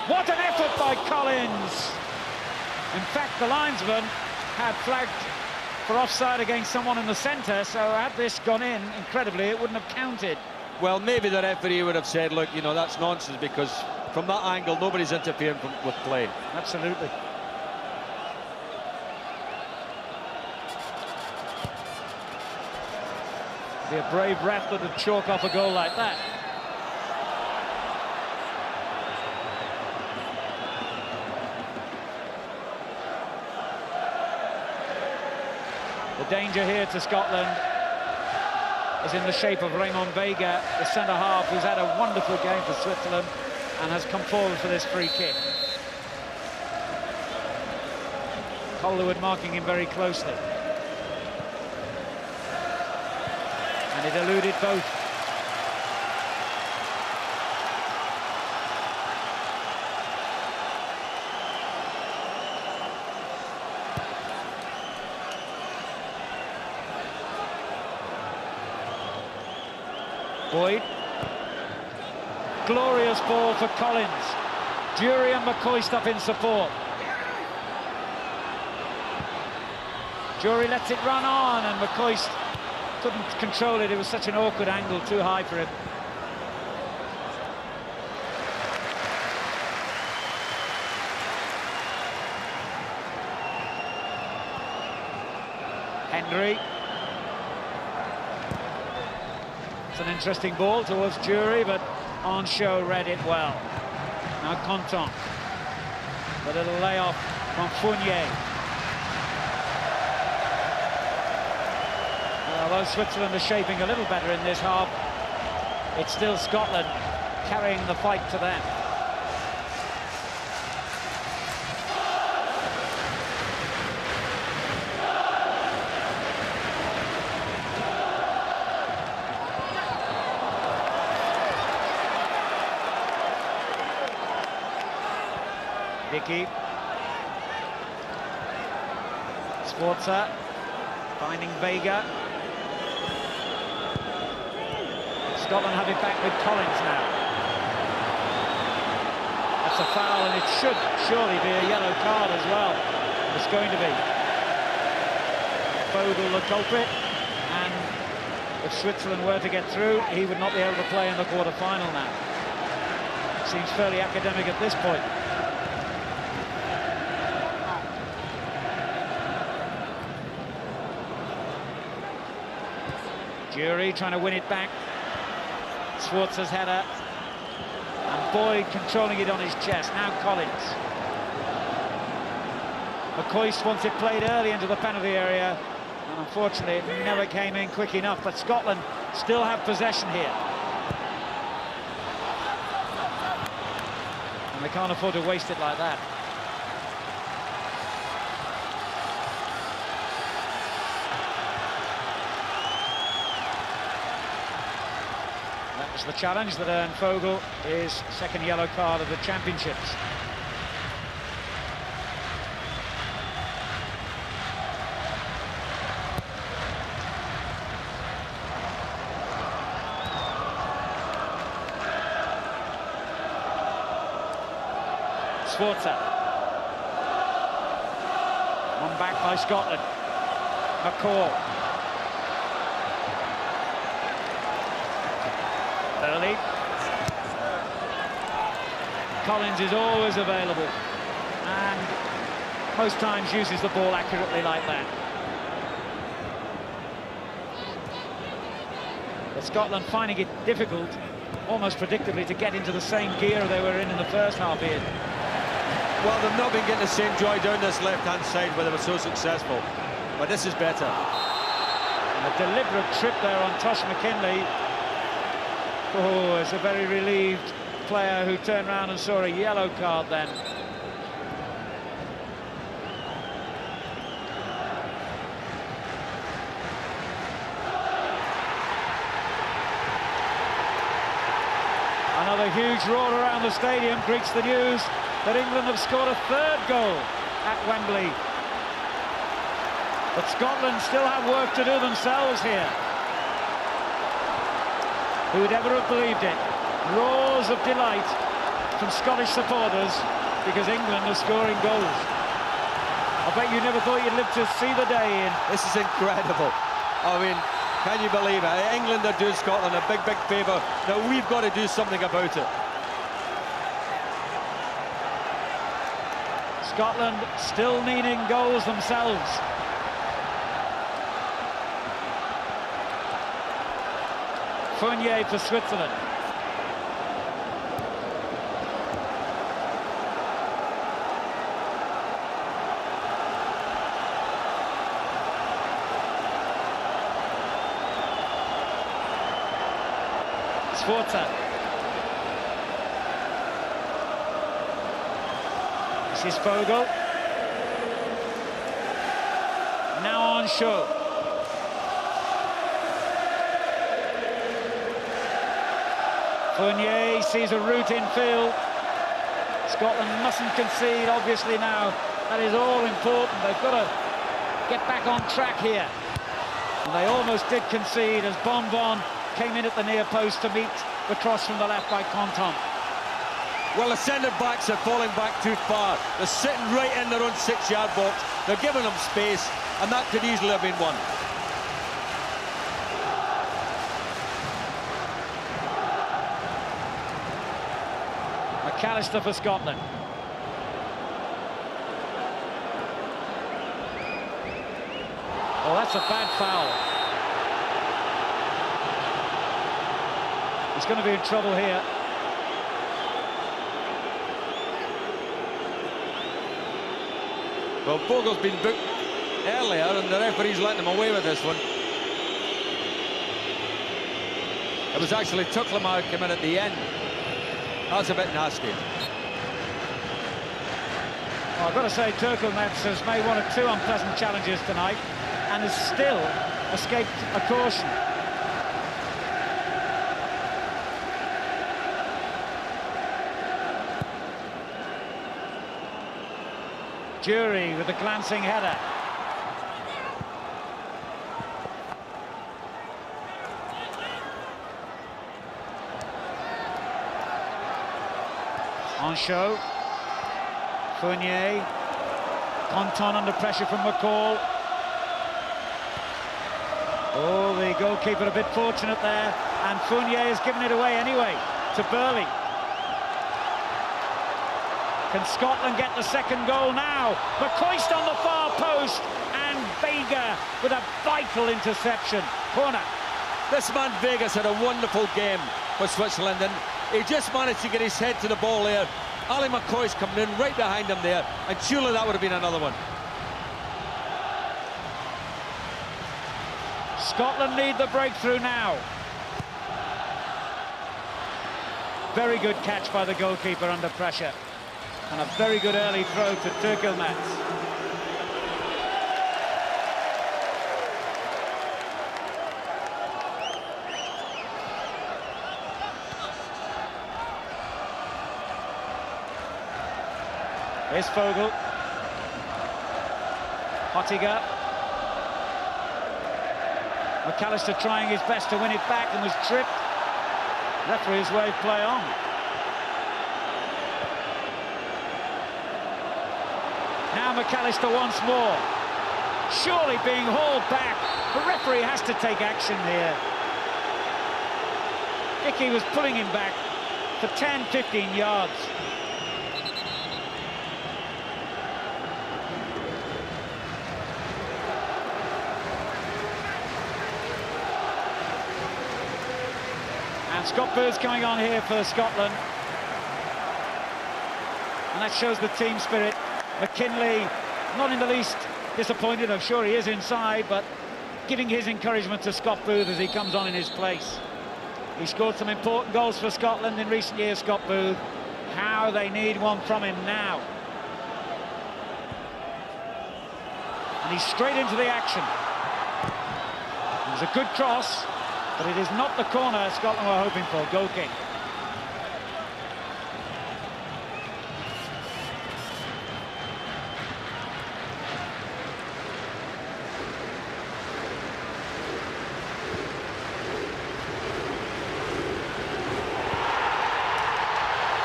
A: What an effort by Collins! In fact, the linesman had flagged for offside against someone in the centre, so had this gone in, incredibly, it wouldn't have counted.
B: Well, maybe the referee would have said, look, you know, that's nonsense, because from that angle, nobody's interfering with play.
A: Absolutely. Be a brave wrestler to chalk off a goal like that. The danger here to Scotland is in the shape of Raymond Vega, the centre-half, who's had a wonderful game for Switzerland and has come forward for this free kick. Calderwood marking him very closely. And it eluded both. Boyd. Glorious ball for Collins. Dury and McCoist up in support. Dury lets it run on, and McCoist couldn't control it. It was such an awkward angle, too high for him. Henry. It's an interesting ball towards Dury, but Ansho read it well. Now Conton. A little layoff from Fournier. Although Switzerland are shaping a little better in this half, it's still Scotland carrying the fight to them. Vicky. Sforza finding Vega. Scotland have it back with Collins now. That's a foul, and it should surely be a yellow card as well. It's going to be. Vogel the culprit, and if Switzerland were to get through, he would not be able to play in the quarter-final now. Seems fairly academic at this point. Jury trying to win it back. Sforza's header. And Boyd controlling it on his chest. Now Collins. McCoist wants it played early into the penalty area. And unfortunately, it never came in quick enough. But Scotland still have possession here. And they can't afford to waste it like that. That was the challenge that earned Vogel his second yellow card of the championships. Sforza. One back by Scotland. McCall. Early. Collins is always available and most times uses the ball accurately like that. But Scotland finding it difficult, almost predictably, to get into the same gear they were in the first half here.
B: Well, they've not been getting the same joy down this left-hand side where they were so successful. But this is better.
A: And a deliberate trip there on Tosh McKinley. Oh, it's a very relieved player who turned around and saw a yellow card then. Another huge roar around the stadium greets the news that England have scored a third goal at Wembley. But Scotland still have work to do themselves here. Who would ever have believed it? Roars of delight from Scottish supporters because England are scoring goals. I bet you never thought you'd live to see the day, Ian.
B: This is incredible. I mean, can you believe it? England are doing Scotland a big, big favour. Now we've got to do something about it.
A: Scotland still needing goals themselves. Fournier for Switzerland. Sforza. This is Vogel. Now on show. Fournier sees a route in field. Scotland mustn't concede, obviously, now. That is all important. They've got to get back on track here. And they almost did concede as Bonbon came in at the near post to meet the cross from the left by Conton.
B: Well, the centre-backs are falling back too far. They're sitting right in their own 6-yard box. They're giving them space, and that could easily have been won.
A: McAllister for Scotland. Oh, that's a bad foul. He's going to be in trouble here.
B: Well, Vogel's been booked earlier, and the referee's letting him away with this one. It was actually Tucklemar came in at the end. That's a bit nasty.
A: Well, I've got to say, Turkelmets has made one or two unpleasant challenges tonight and has still escaped a caution. Jury with a glancing header. On show. Fournier. Conton under pressure from McCall. Oh, the goalkeeper a bit fortunate there, and Fournier has given it away anyway to Burley. Can Scotland get the second goal now? McCoist on the far post, and Vega with a vital interception. Corner.
B: This man Vegas had a wonderful game for Switzerland, and he just managed to get his head to the ball there. Ali McCoy's coming in right behind him there, and surely that would have been another one.
A: Scotland need the breakthrough now. Very good catch by the goalkeeper under pressure. And a very good early throw to Turkelmans. Here's Fogel. Hottiger. McAllister trying his best to win it back and was tripped. Referee's wave play on. Now McAllister once more. Surely being hauled back. The referee has to take action here. Dickey was pulling him back for 10, 15 yards. And Scott Booth's coming on here for Scotland. And that shows the team spirit. McKinley, not in the least disappointed. I'm sure he is inside, but giving his encouragement to Scott Booth as he comes on in his place. He scored some important goals for Scotland in recent years, Scott Booth. How they need one from him now. And he's straight into the action. It was a good cross, but it is not the corner Scotland were hoping for. Goal kick.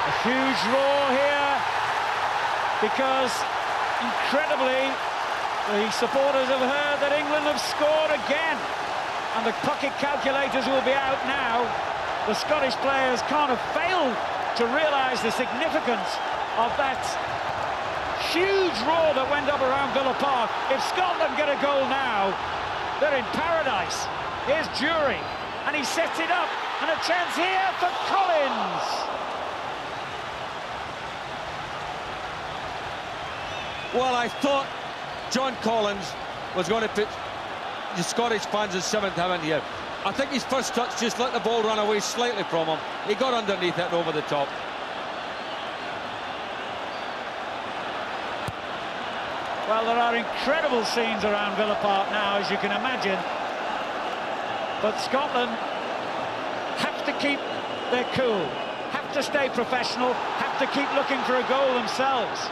A: A huge roar here, because incredibly the supporters have heard that England have scored again. And the pocket calculators will be out now. The Scottish players can't have failed to realise the significance of that huge roar that went up around Villa Park. If Scotland get a goal now, they're in paradise. Here's Jury, and he sets it up, and a chance here for Collins.
B: Well, I thought John Collins was going to put the Scottish fans in seventh heaven here. I think his first touch just let the ball run away slightly from him. He got underneath it and over the top.
A: Well, there are incredible scenes around Villa Park now, as you can imagine. But Scotland have to keep their cool, have to stay professional, have to keep looking for a goal themselves.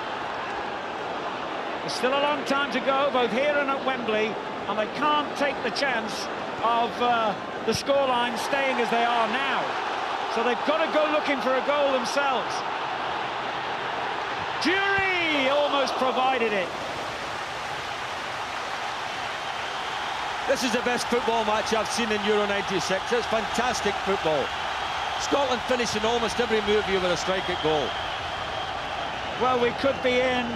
A: There's still a long time to go, both here and at Wembley, and they can't take the chance of the scoreline staying as they are now. So they've got to go looking for a goal themselves. Jury almost provided it.
B: This is the best football match I've seen in Euro 96. It's fantastic football. Scotland finishing almost every move here with a strike at goal.
A: Well, we could be in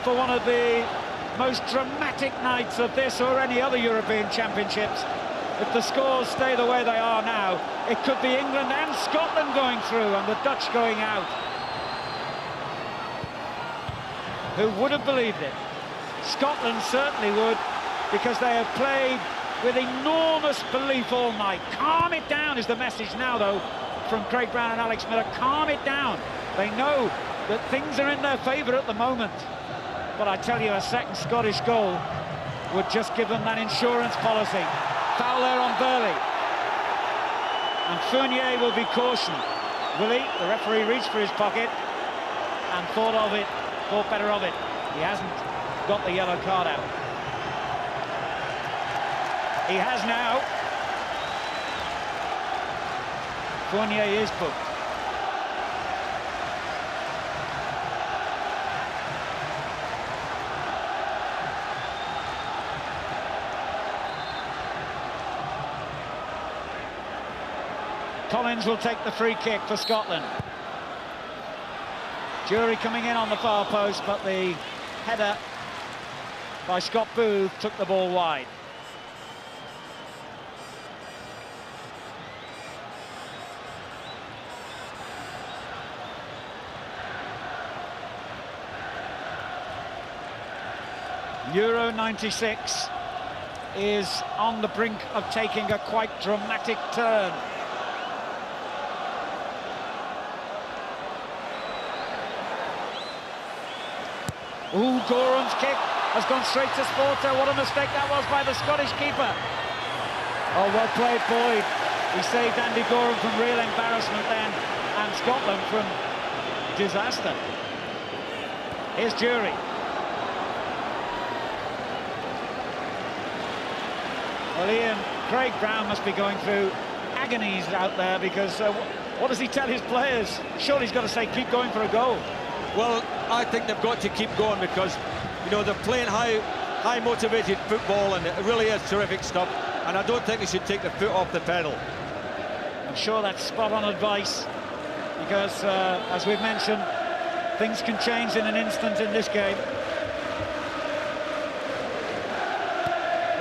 A: for one of the most dramatic nights of this or any other European Championships. If the scores stay the way they are now, it could be England and Scotland going through and the Dutch going out. Who would have believed it? Scotland certainly would, because they have played with enormous belief all night. Calm it down is the message now, though, from Craig Brown and Alex Miller. Calm it down. They know that things are in their favour at the moment. But I tell you, a second Scottish goal would just give them that insurance policy. Foul there on Burley. And Fournier will be cautioned. Will he? The referee reached for his pocket and thought better of it. He hasn't got the yellow card out. He has now. Fournier is booked. Collins will take the free kick for Scotland. Jury coming in on the far post, but the header by Scott Booth took the ball wide. Euro 96 is on the brink of taking a quite dramatic turn. Ooh, Goran's kick has gone straight to Sporter. What a mistake that was by the Scottish keeper. Oh, well played, Boyd. He saved Andy Goran from real embarrassment then, and Scotland from disaster. Here's Jury. Well, Ian, Craig Brown must be going through agonies out there, because what does he tell his players? Surely he's got to say, keep going for a goal.
B: Well, I think they've got to keep going, because, you know, they're playing high motivated football, and it really is terrific stuff, and I don't think they should take the foot off the pedal.
A: I'm sure that's spot-on advice, because, as we've mentioned, things can change in an instant in this game.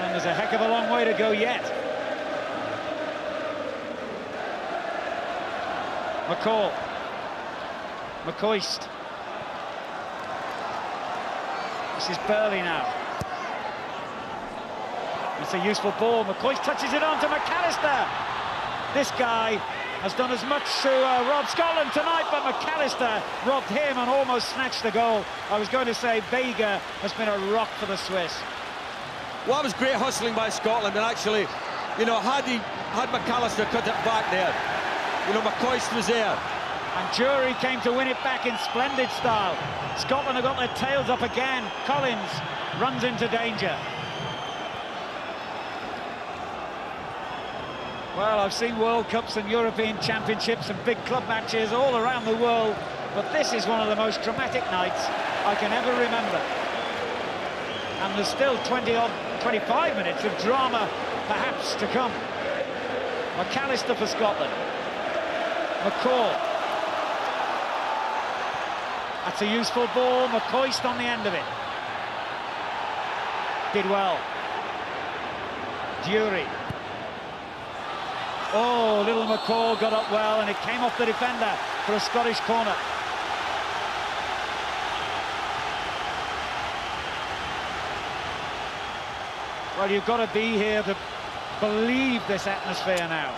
A: And there's a heck of a long way to go yet. McCall. McCoist. This is Burley now. It's a useful ball. McCoist touches it on to McAllister. This guy has done as much to rob Scotland tonight, but McAllister robbed him and almost snatched the goal. I was going to say Vega has been a rock for the Swiss.
B: Well, that was great hustling by Scotland, and actually, you know, had McAllister cut it back there, you know, McCoist was there.
A: And Jury came to win it back in splendid style. Scotland have got their tails up again. Collins runs into danger. Well, I've seen World Cups and European Championships and big club matches all around the world, but this is one of the most dramatic nights I can ever remember. And there's still 25 minutes of drama, perhaps, to come. McAllister for Scotland. McCall. That's a useful ball. McCoist on the end of it. Did well. Jury. Oh, little McCall got up well, and it came off the defender for a Scottish corner. Well, you've got to be here to believe this atmosphere now.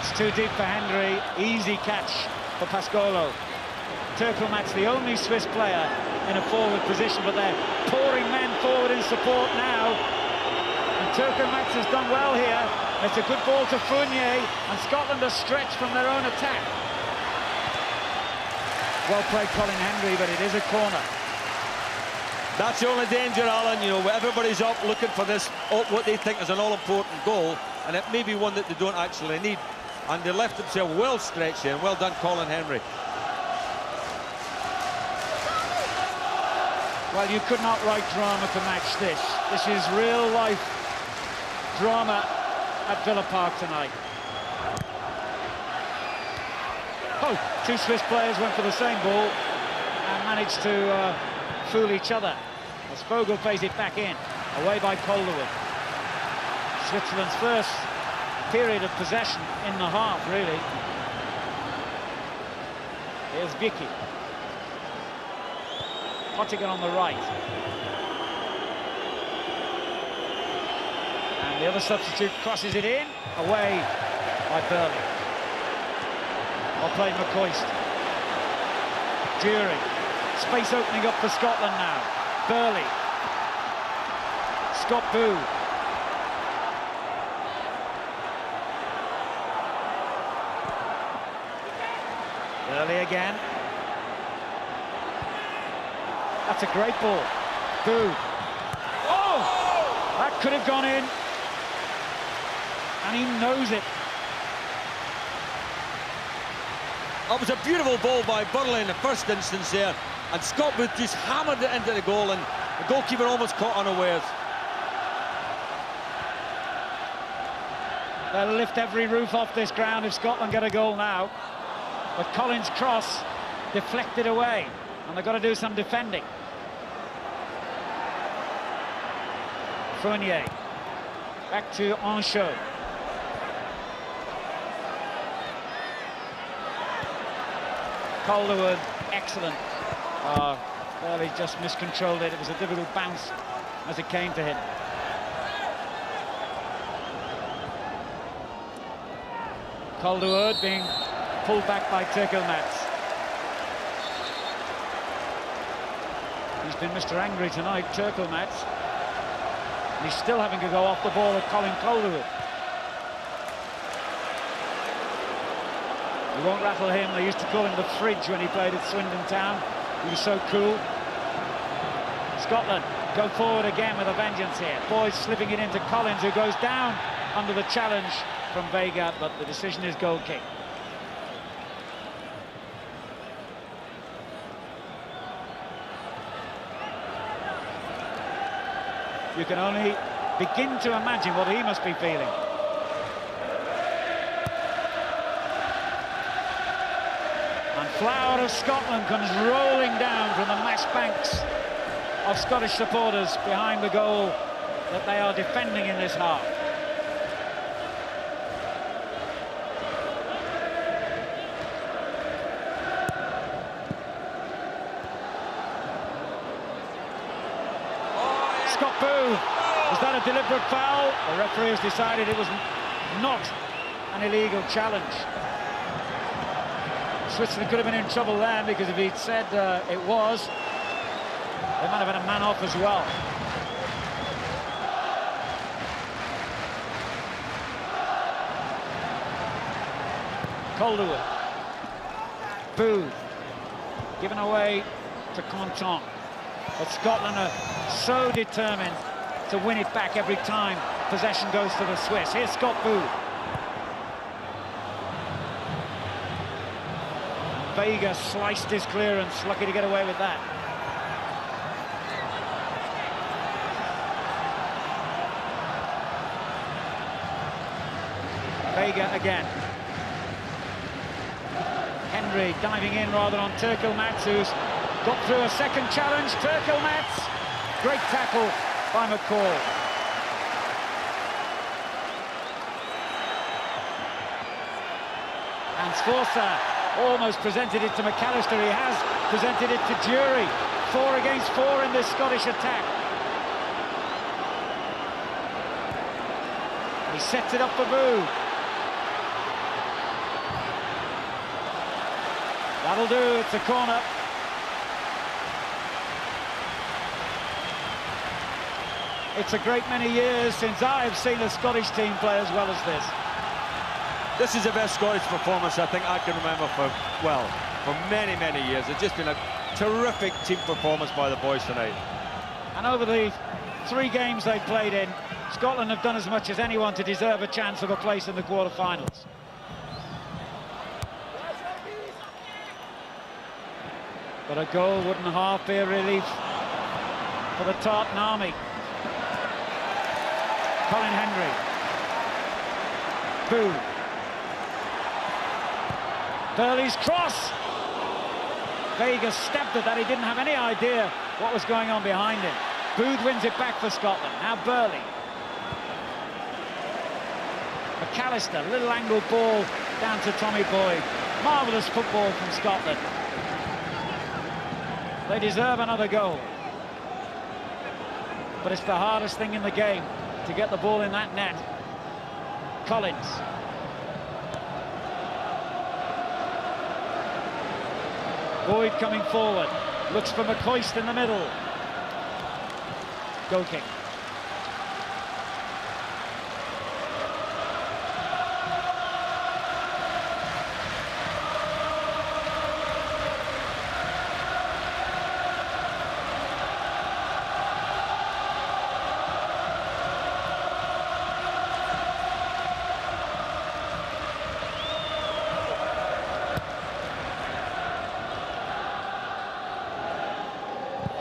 A: It's too deep for Henry. Easy catch for Pascolo. Turkelmat's the only Swiss player in a forward position, but they're pouring men forward in support now. And Turkelmat's has done well here. It's a good ball to Fournier, and Scotland are stretched from their own attack. Well played, Colin Henry, but it is a corner.
B: That's the only danger, Alan. You know, everybody's up looking for this, what they think is an all-important goal, and it may be one that they don't actually need. And they left themselves well stretched here, and well done, Colin Henry.
A: Well, you could not write drama to match this. This is real-life drama at Villa Park tonight. Oh, two Swiss players went for the same ball and managed to fool each other. As Vogel plays it back in, away by Calderwood. Switzerland's first period of possession in the half, really. Here's Vicky. Pottigan on the right. And the other substitute crosses it in, away by Burley. Well played, McCoist. Jury. Space opening up for Scotland now. Burley. Scott Booth. Burley again. That's a great ball. Booth. Oh! That could have gone in. And he knows it.
B: That was a beautiful ball by Burley in the first instance there, and Scott Booth just hammered it into the goal, and the goalkeeper almost caught unawares.
A: They'll lift every roof off this ground if Scotland get a goal now. But Collins' cross deflected away, and they've got to do some defending. Fournier, back to Anchaud. Calderwood, excellent. Barely just miscontrolled it. It was a difficult bounce as it came to him. Calderwood being pulled back by Turkelmats. He's been Mr. Angry tonight, Turkelmats. And he's still having to go off the ball at Colin Calderwood. You won't rattle him. They used to call him the fridge when he played at Swindon Town. He was so cool. Scotland go forward again with a vengeance here. Boyd slipping it into Collins, who goes down under the challenge from Vega, but the decision is goal kick. You can only begin to imagine what he must be feeling. And Flower of Scotland comes rolling down from the mass banks of Scottish supporters behind the goal that they are defending in this half. Scott Booth, was that a deliberate foul? The referee has decided it was not an illegal challenge. Switzerland could have been in trouble then, because if he'd said it was, they might have had a man off as well. Calderwood. Booth. Given away to Conton. But Scotland are so determined to win it back every time possession goes to the Swiss. Here's Scott Booth. Vega sliced his clearance, lucky to get away with that. Vega again. Henry diving in rather on Turkelmats, who's got through a second challenge. Turkelmats, great tackle by McCall. And Sforza almost presented it to McAllister. He has presented it to Jury. 4 against 4 in this Scottish attack. He sets it up for Booth. That'll do, it's a corner. It's a great many years since I have seen a Scottish team play as well as this.
B: This is the best Scottish performance I think I can remember for many, many years. It's just been a terrific team performance by the boys tonight.
A: And over the 3 games they've played in, Scotland have done as much as anyone to deserve a chance of a place in the quarter-finals. But a goal wouldn't half be a relief for the Tartan Army. Colin Henry. Booth. Burley's cross. Vega stabbed at that. He didn't have any idea what was going on behind him. Booth wins it back for Scotland. Now Burley. McAllister, little angled ball down to Tommy Boyd. Marvellous football from Scotland. They deserve another goal. But it's the hardest thing in the game to get the ball in that net. Collins. Boyd coming forward. Looks for McCoist in the middle. Goal kick.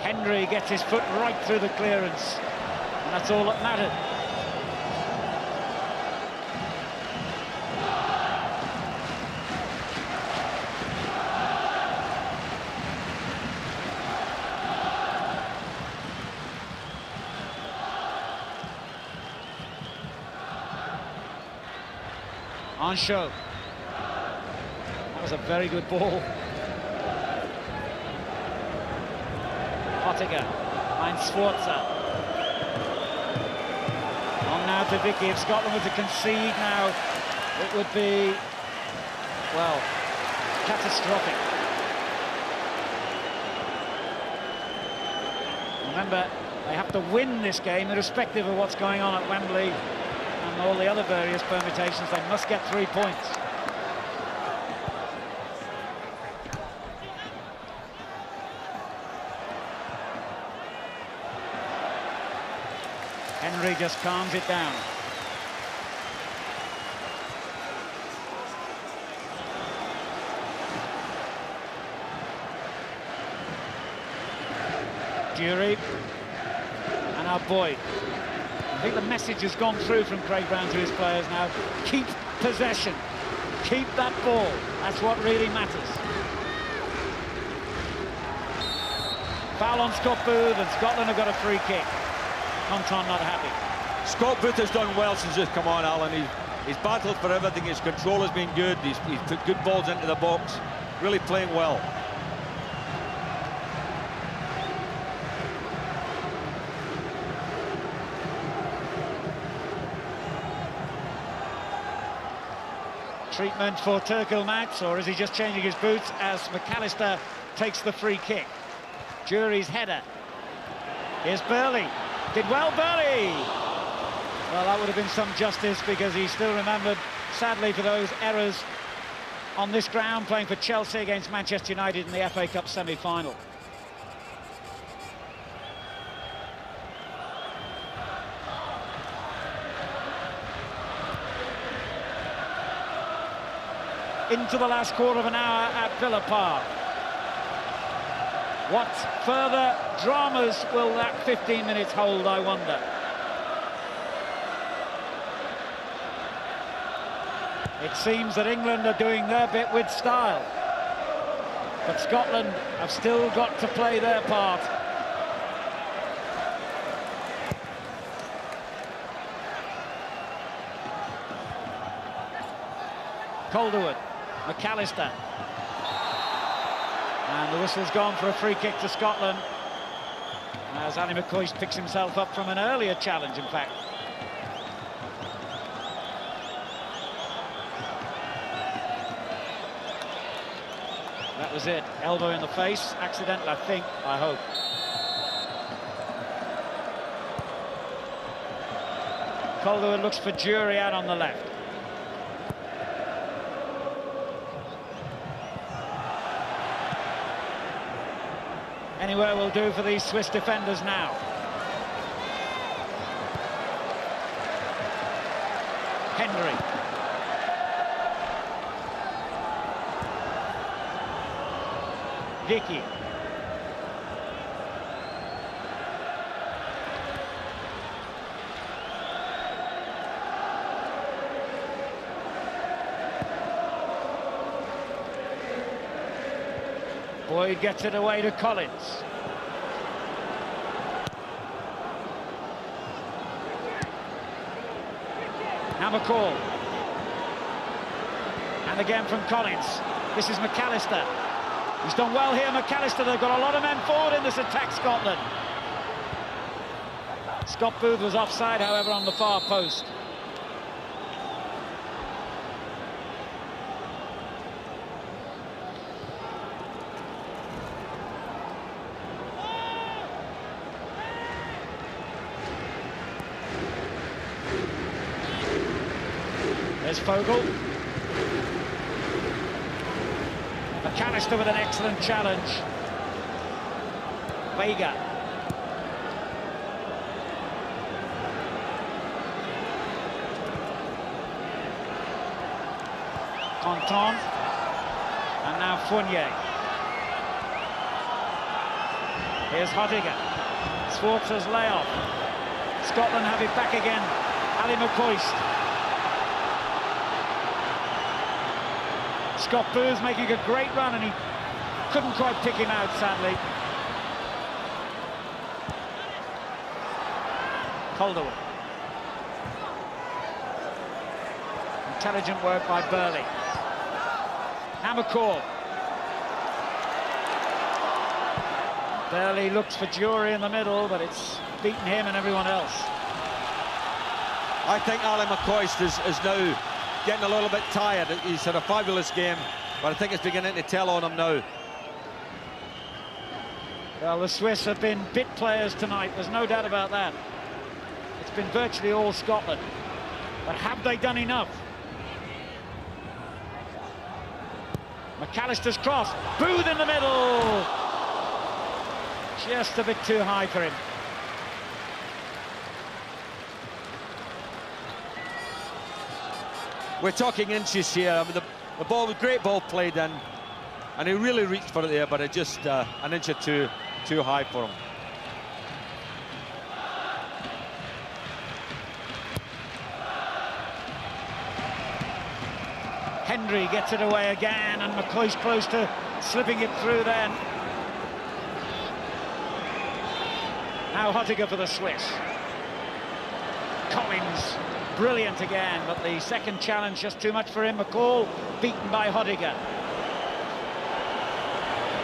A: Henry gets his foot right through the clearance, and that's all that mattered. On show. That was a very good ball. Pottinger finds Sforza. On now to Vicky. If Scotland were to concede now, it would be, well, catastrophic. Remember, they have to win this game, irrespective of what's going on at Wembley and all the other various permutations. They must get 3 points. Henry just calms it down. Jury and our Boyd. I think the message has gone through from Craig Brown to his players now. Keep possession, keep that ball. That's what really matters. Foul on Scott Booth, and Scotland have got a free kick. Compton not happy.
B: Scott Booth has done well since he's come on, Alan. He's battled for everything. His control has been good. He's put good balls into the box. Really playing well.
A: Treatment for Turkel Max, or is he just changing his boots as McAllister takes the free kick? Jury's header. Here's Burley. Did well, Burley! Well, that would have been some justice, because he's still remembered, sadly, for those errors on this ground, playing for Chelsea against Manchester United in the FA Cup semi-final. Into the last quarter of an hour at Villa Park. What further dramas will that 15 minutes hold, I wonder? It seems that England are doing their bit with style, but Scotland have still got to play their part. Calderwood. McAllister, and the whistle's gone for a free kick to Scotland, as Ali McCoist picks himself up from an earlier challenge, in fact. That was it, elbow in the face, accidental, I think, I hope. Calderwood looks for Jury out on the left. Anywhere will do for these Swiss defenders now. Henry. Vicky. Boyd gets it away to Collins. Now McCall. And again from Collins. This is McAllister. He's done well here, McAllister. They've got a lot of men forward in this attack, Scotland. Scott Booth was offside, however, on the far post. There's Fogel. McAllister with an excellent challenge. Vega. Compton. And now Fournier. Here's Hottiger. Sforza's layoff. Scotland have it back again. Ali McCoist. Scott Booth making a great run, and he couldn't quite pick him out, sadly. Calderwood. intelligent work by Burley. Now McCall. Burley looks for Jury in the middle, but it's beaten him and everyone else.
B: I think Ali McCoist is now getting a little bit tired. He's had a fabulous game, but I think it's beginning to tell on him now.
A: Well, the Swiss have been bit players tonight, there's no doubt about that. It's been virtually all Scotland. But have they done enough? McAllister's cross, Booth in the middle! Just a bit too high for him.
B: We're talking inches here. I mean, the ball was great ball played in, and he really reached for it there, but it just an inch or two too high for him.
A: Hendry gets it away again, and McCoy's close to slipping it through then. Now Hottiger for the Swiss. Collins, brilliant again, but the second challenge just too much for him. McCall beaten by Hottiger.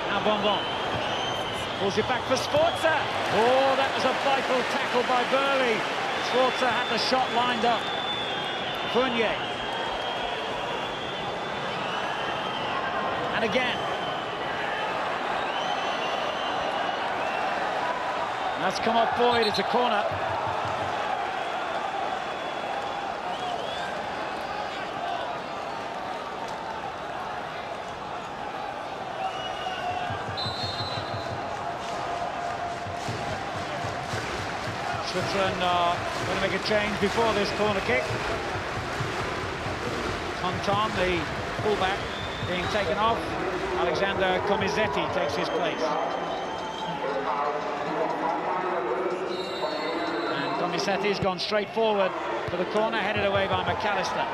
A: Now Bonbon pulls it back for Sforza. Oh, that was a vital tackle by Burley. Sforza had the shot lined up. Fournier. And again. That's come off Boyd, it's a corner. Switzerland are going to make a change before this corner kick. Tonton, the fullback, being taken off. Alexander Comisetti takes his place. And Comisetti's gone straight forward for the corner, headed away by McAllister.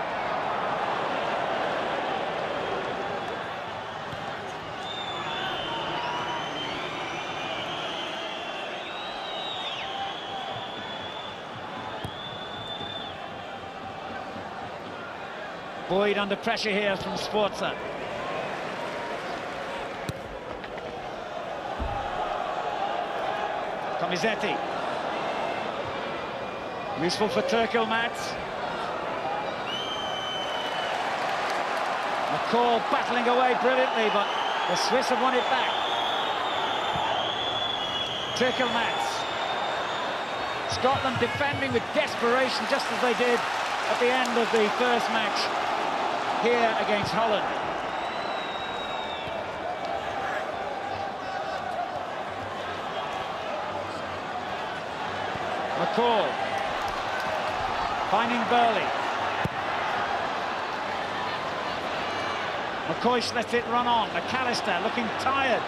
A: Boyd under pressure here from Sforza. Comisetti. Useful for Turkelmats. McCall battling away brilliantly, but the Swiss have won it back. Turkelmats. Scotland defending with desperation, just as they did at the end of the first match here against Holland. McCall finding Burley. McCoy lets it run on. McAllister looking tired,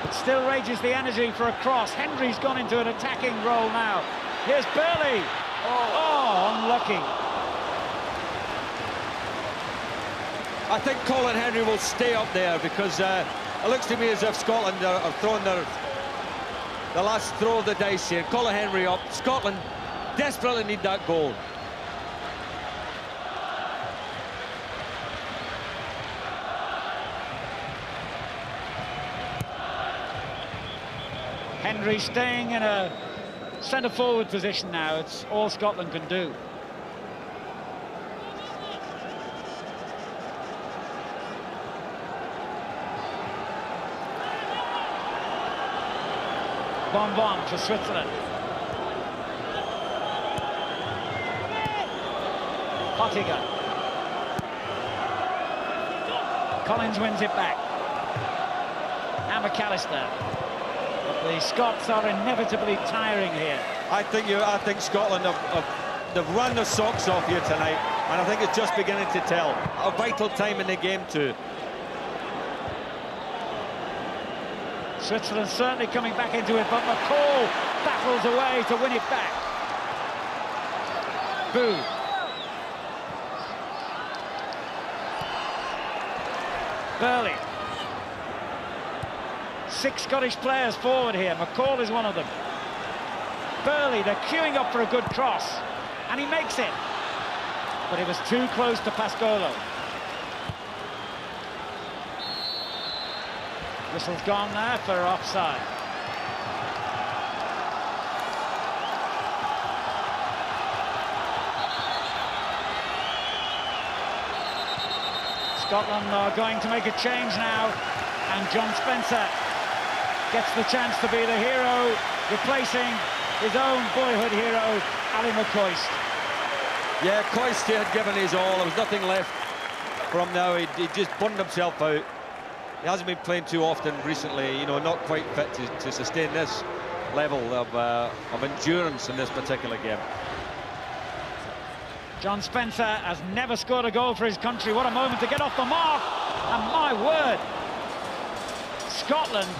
A: but still rages the energy for a cross. Hendry's gone into an attacking role now. Here's Burley. Oh, unlucky.
B: I think Colin Hendry will stay up there because it looks to me as if Scotland are throwing the last throw of the dice here. Colin Hendry up. Scotland desperately need that goal.
A: Hendry staying in a centre-forward position now. It's all Scotland can do. Bonbon for Switzerland. Hottiger. Collins wins it back. Now McAllister. But the Scots are inevitably tiring here.
B: I think Scotland they've run their socks off here tonight, and I think it's just beginning to tell. A vital time in the game too.
A: Switzerland certainly coming back into it, but McCall battles away to win it back. Booth. Burley. 6 Scottish players forward here. McCall is one of them. Burley, they're queuing up for a good cross, and he makes it. but it was too close to Pascolo. Whistle's gone there for offside. Scotland are going to make a change now, and John Spencer gets the chance to be the hero, replacing his own boyhood hero, Ali McCoist.
B: Yeah, Coist had given his all. There was nothing left from now. He just burned himself out. He hasn't been playing too often recently, you know, not quite fit to sustain this level of endurance in this particular game.
A: John Spencer has never scored a goal for his country. What a moment to get off the mark. And my word, Scotland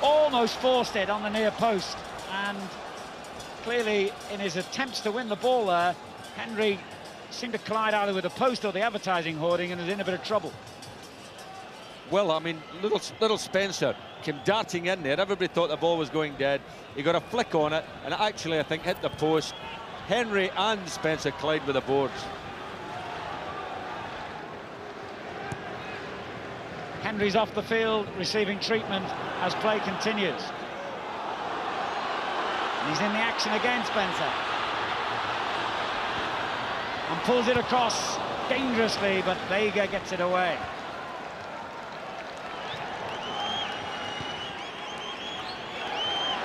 A: almost forced it on the near post. And clearly, in his attempts to win the ball there, Henry seemed to collide either with the post or the advertising hoarding and was in a bit of trouble.
B: Well, I mean, little Spencer came darting in there. Everybody thought the ball was going dead. He got a flick on it, and it actually, I think, hit the post. Henry and Spencer collide with the boards.
A: Henry's off the field, receiving treatment as play continues. And he's in the action again, Spencer. And pulls it across dangerously, but Vega gets it away.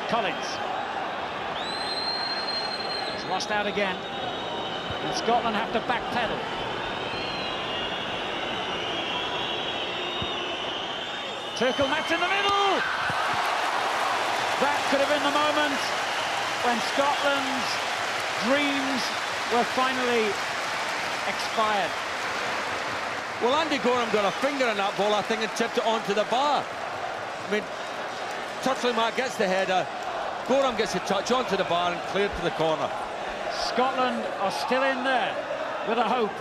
A: Collins. It's lost out again. And Scotland have to backpedal. Turkelmats in the middle! That could have been the moment when Scotland's dreams were finally expired.
B: Well, Andy Gorham got a finger in that ball, I think, and tipped it onto the bar. I mean, Turtelmat gets the header, Gorham gets a touch onto the bar and cleared to the corner.
A: Scotland are still in there with a hope.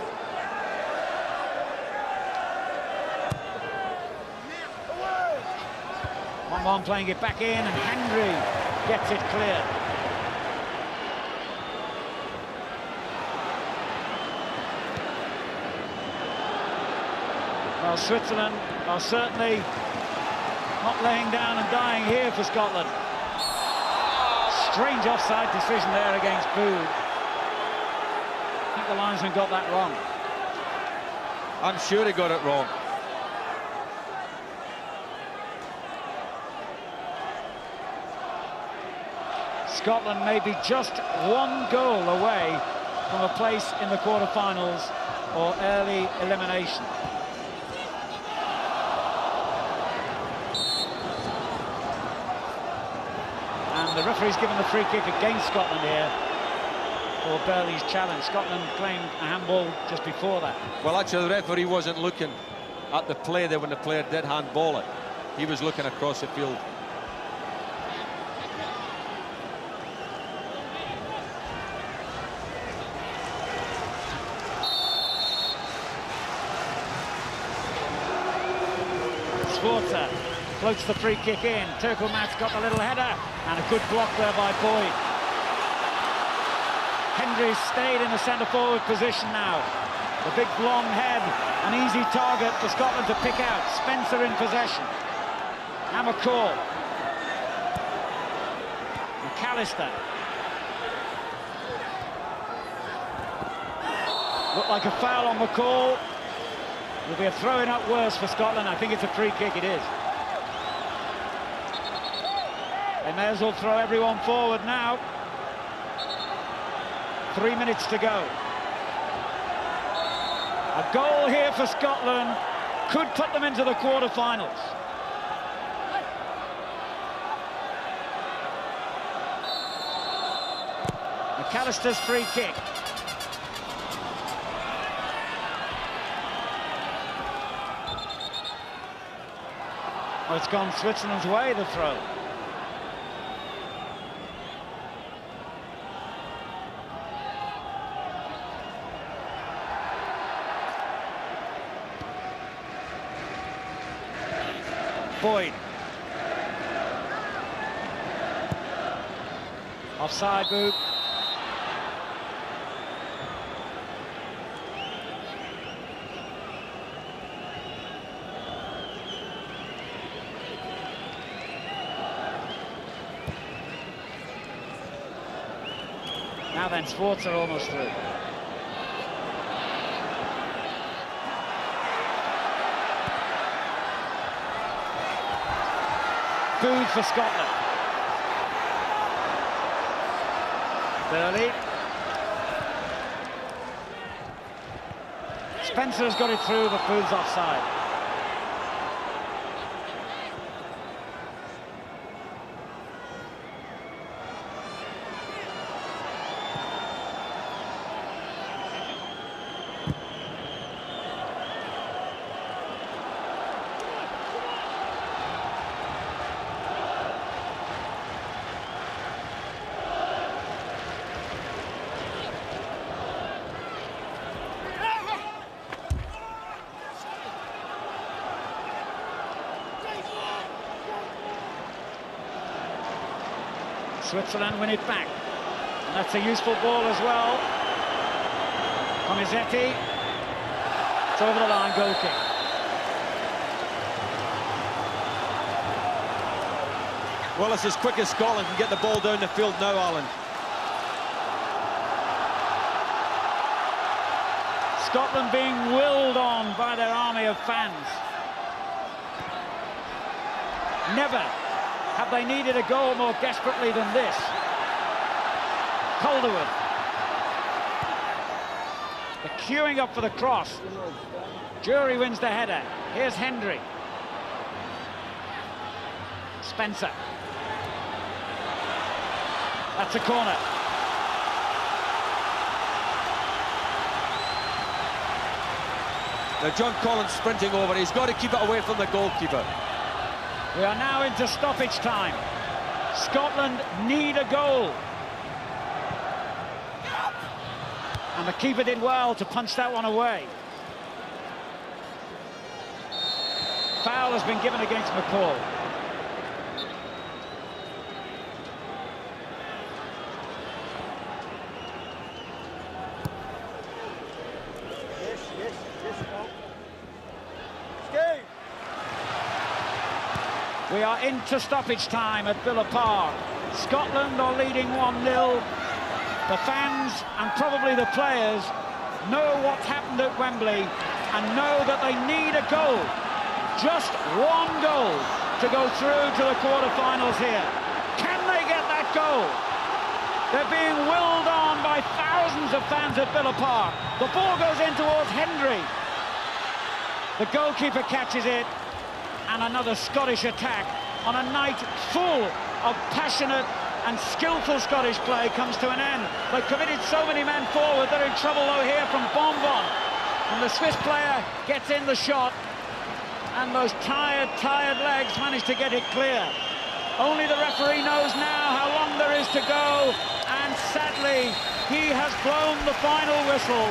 A: One playing it back in, and Henry gets it clear. Well, Switzerland are certainly not laying down and dying here for Scotland. Strange offside decision there against Bood. I think the linesman got that wrong.
B: I'm sure he got it wrong.
A: Scotland may be just one goal away from a place in the quarter-finals or early elimination. And the referee's given the free kick against Scotland here for Burley's challenge. Scotland claimed a handball just before that.
B: Well, actually, the referee wasn't looking at the play there when the player did handball it. He was looking across the field.
A: Swartzer floats the free kick in. Turkelmat's got the little header, and a good block there by Boyd. Henry's stayed in the centre-forward position now. The big blonde head, an easy target for Scotland to pick out. Spencer in possession. Now McCall. McAllister. Looked like a foul on McCall. Will be a throwing up worse for Scotland. I think it's a free kick, it is. They may as well throw everyone forward now. 3 minutes to go. A goal here for Scotland could put them into the quarter-finals. McAllister's free kick. Oh, it's gone Switzerland's way, the throw. Boyd. Offside, Boot. Now then, Sforza almost through. Food for Scotland. Burley. Spencer has got it through, but Food's offside. Switzerland win it back. And that's a useful ball as well. Comisetti. It's over the line, goal kick.
B: Well, it's as quick as Scotland can get the ball down the field now, Alan.
A: Scotland being willed on by their army of fans. Never have they needed a goal more desperately than this. Calderwood. They're queuing up for the cross. Jury wins the header. Here's Hendry. Spencer. That's a corner.
B: Now John Collins sprinting over. He's got to keep it away from the goalkeeper.
A: We are now into stoppage time. Scotland need a goal. And the keeper did well to punch that one away. Foul has been given against McCall. We are into stoppage time at Villa Park. Scotland are leading 1-0. The fans and probably the players know what's happened at Wembley and know that they need a goal. Just one goal to go through to the quarter-finals here. Can they get that goal? They're being willed on by thousands of fans at Villa Park. The ball goes in towards Hendry. The goalkeeper catches it. And another Scottish attack on a night full of passionate and skillful Scottish play comes to an end. They've committed so many men forward, they're in trouble though here from Bonbon. And the Swiss player gets in the shot, and those tired legs manage to get it clear. Only the referee knows now how long there is to go, and sadly, he has blown the final whistle,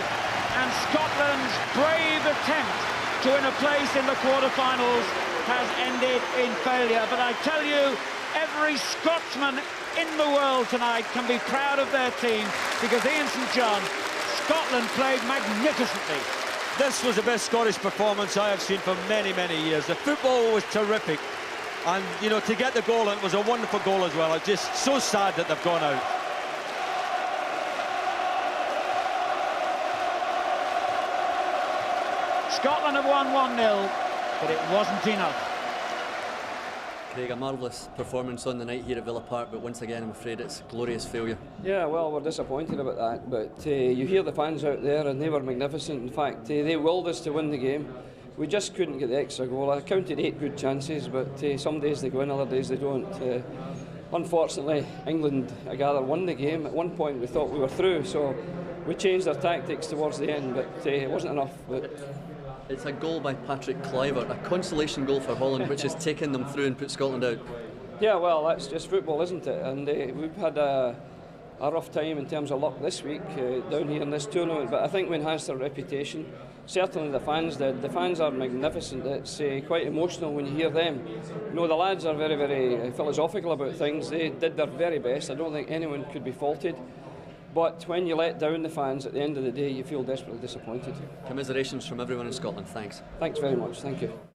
A: and Scotland's brave attempt to win a place in the quarter-finals has ended in failure. But I tell you, every Scotsman in the world tonight can be proud of their team, because Ian St John, Scotland played magnificently.
B: This was the best Scottish performance I have seen for many, many years. The football was terrific. And, you know, to get the goal, and it was a wonderful goal as well. It's just so sad that they've gone out.
A: Scotland have won 1-0, but it wasn't enough.
C: Craig, a marvellous performance on the night here at Villa Park, but once again I'm afraid it's a glorious failure.
D: Yeah, well, we're disappointed about that, but you hear the fans out there and they were magnificent. In fact, they willed us to win the game. We just couldn't get the extra goal. I counted 8 good chances, but some days they go in, other days they don't. Unfortunately, England, I gather, won the game. At one point we thought we were through, so we changed our tactics towards the end, but it wasn't enough. But
C: it's a goal by Patrick Kluivert, a consolation goal for Holland, which has taken them through and put Scotland out. Yeah, well, that's just football, isn't it? And we've had a rough time in terms of luck this week down here in this tournament, but I think we enhanced our reputation. Certainly the fans did. The fans are magnificent. It's quite emotional when you hear them. You know, the lads are very, very philosophical about things. They did their very best. I don't think anyone could be faulted. But when you let down the fans at the end of the day, you feel desperately disappointed. Commiserations from everyone in Scotland. Thanks.
D: Thanks very much. Thank you.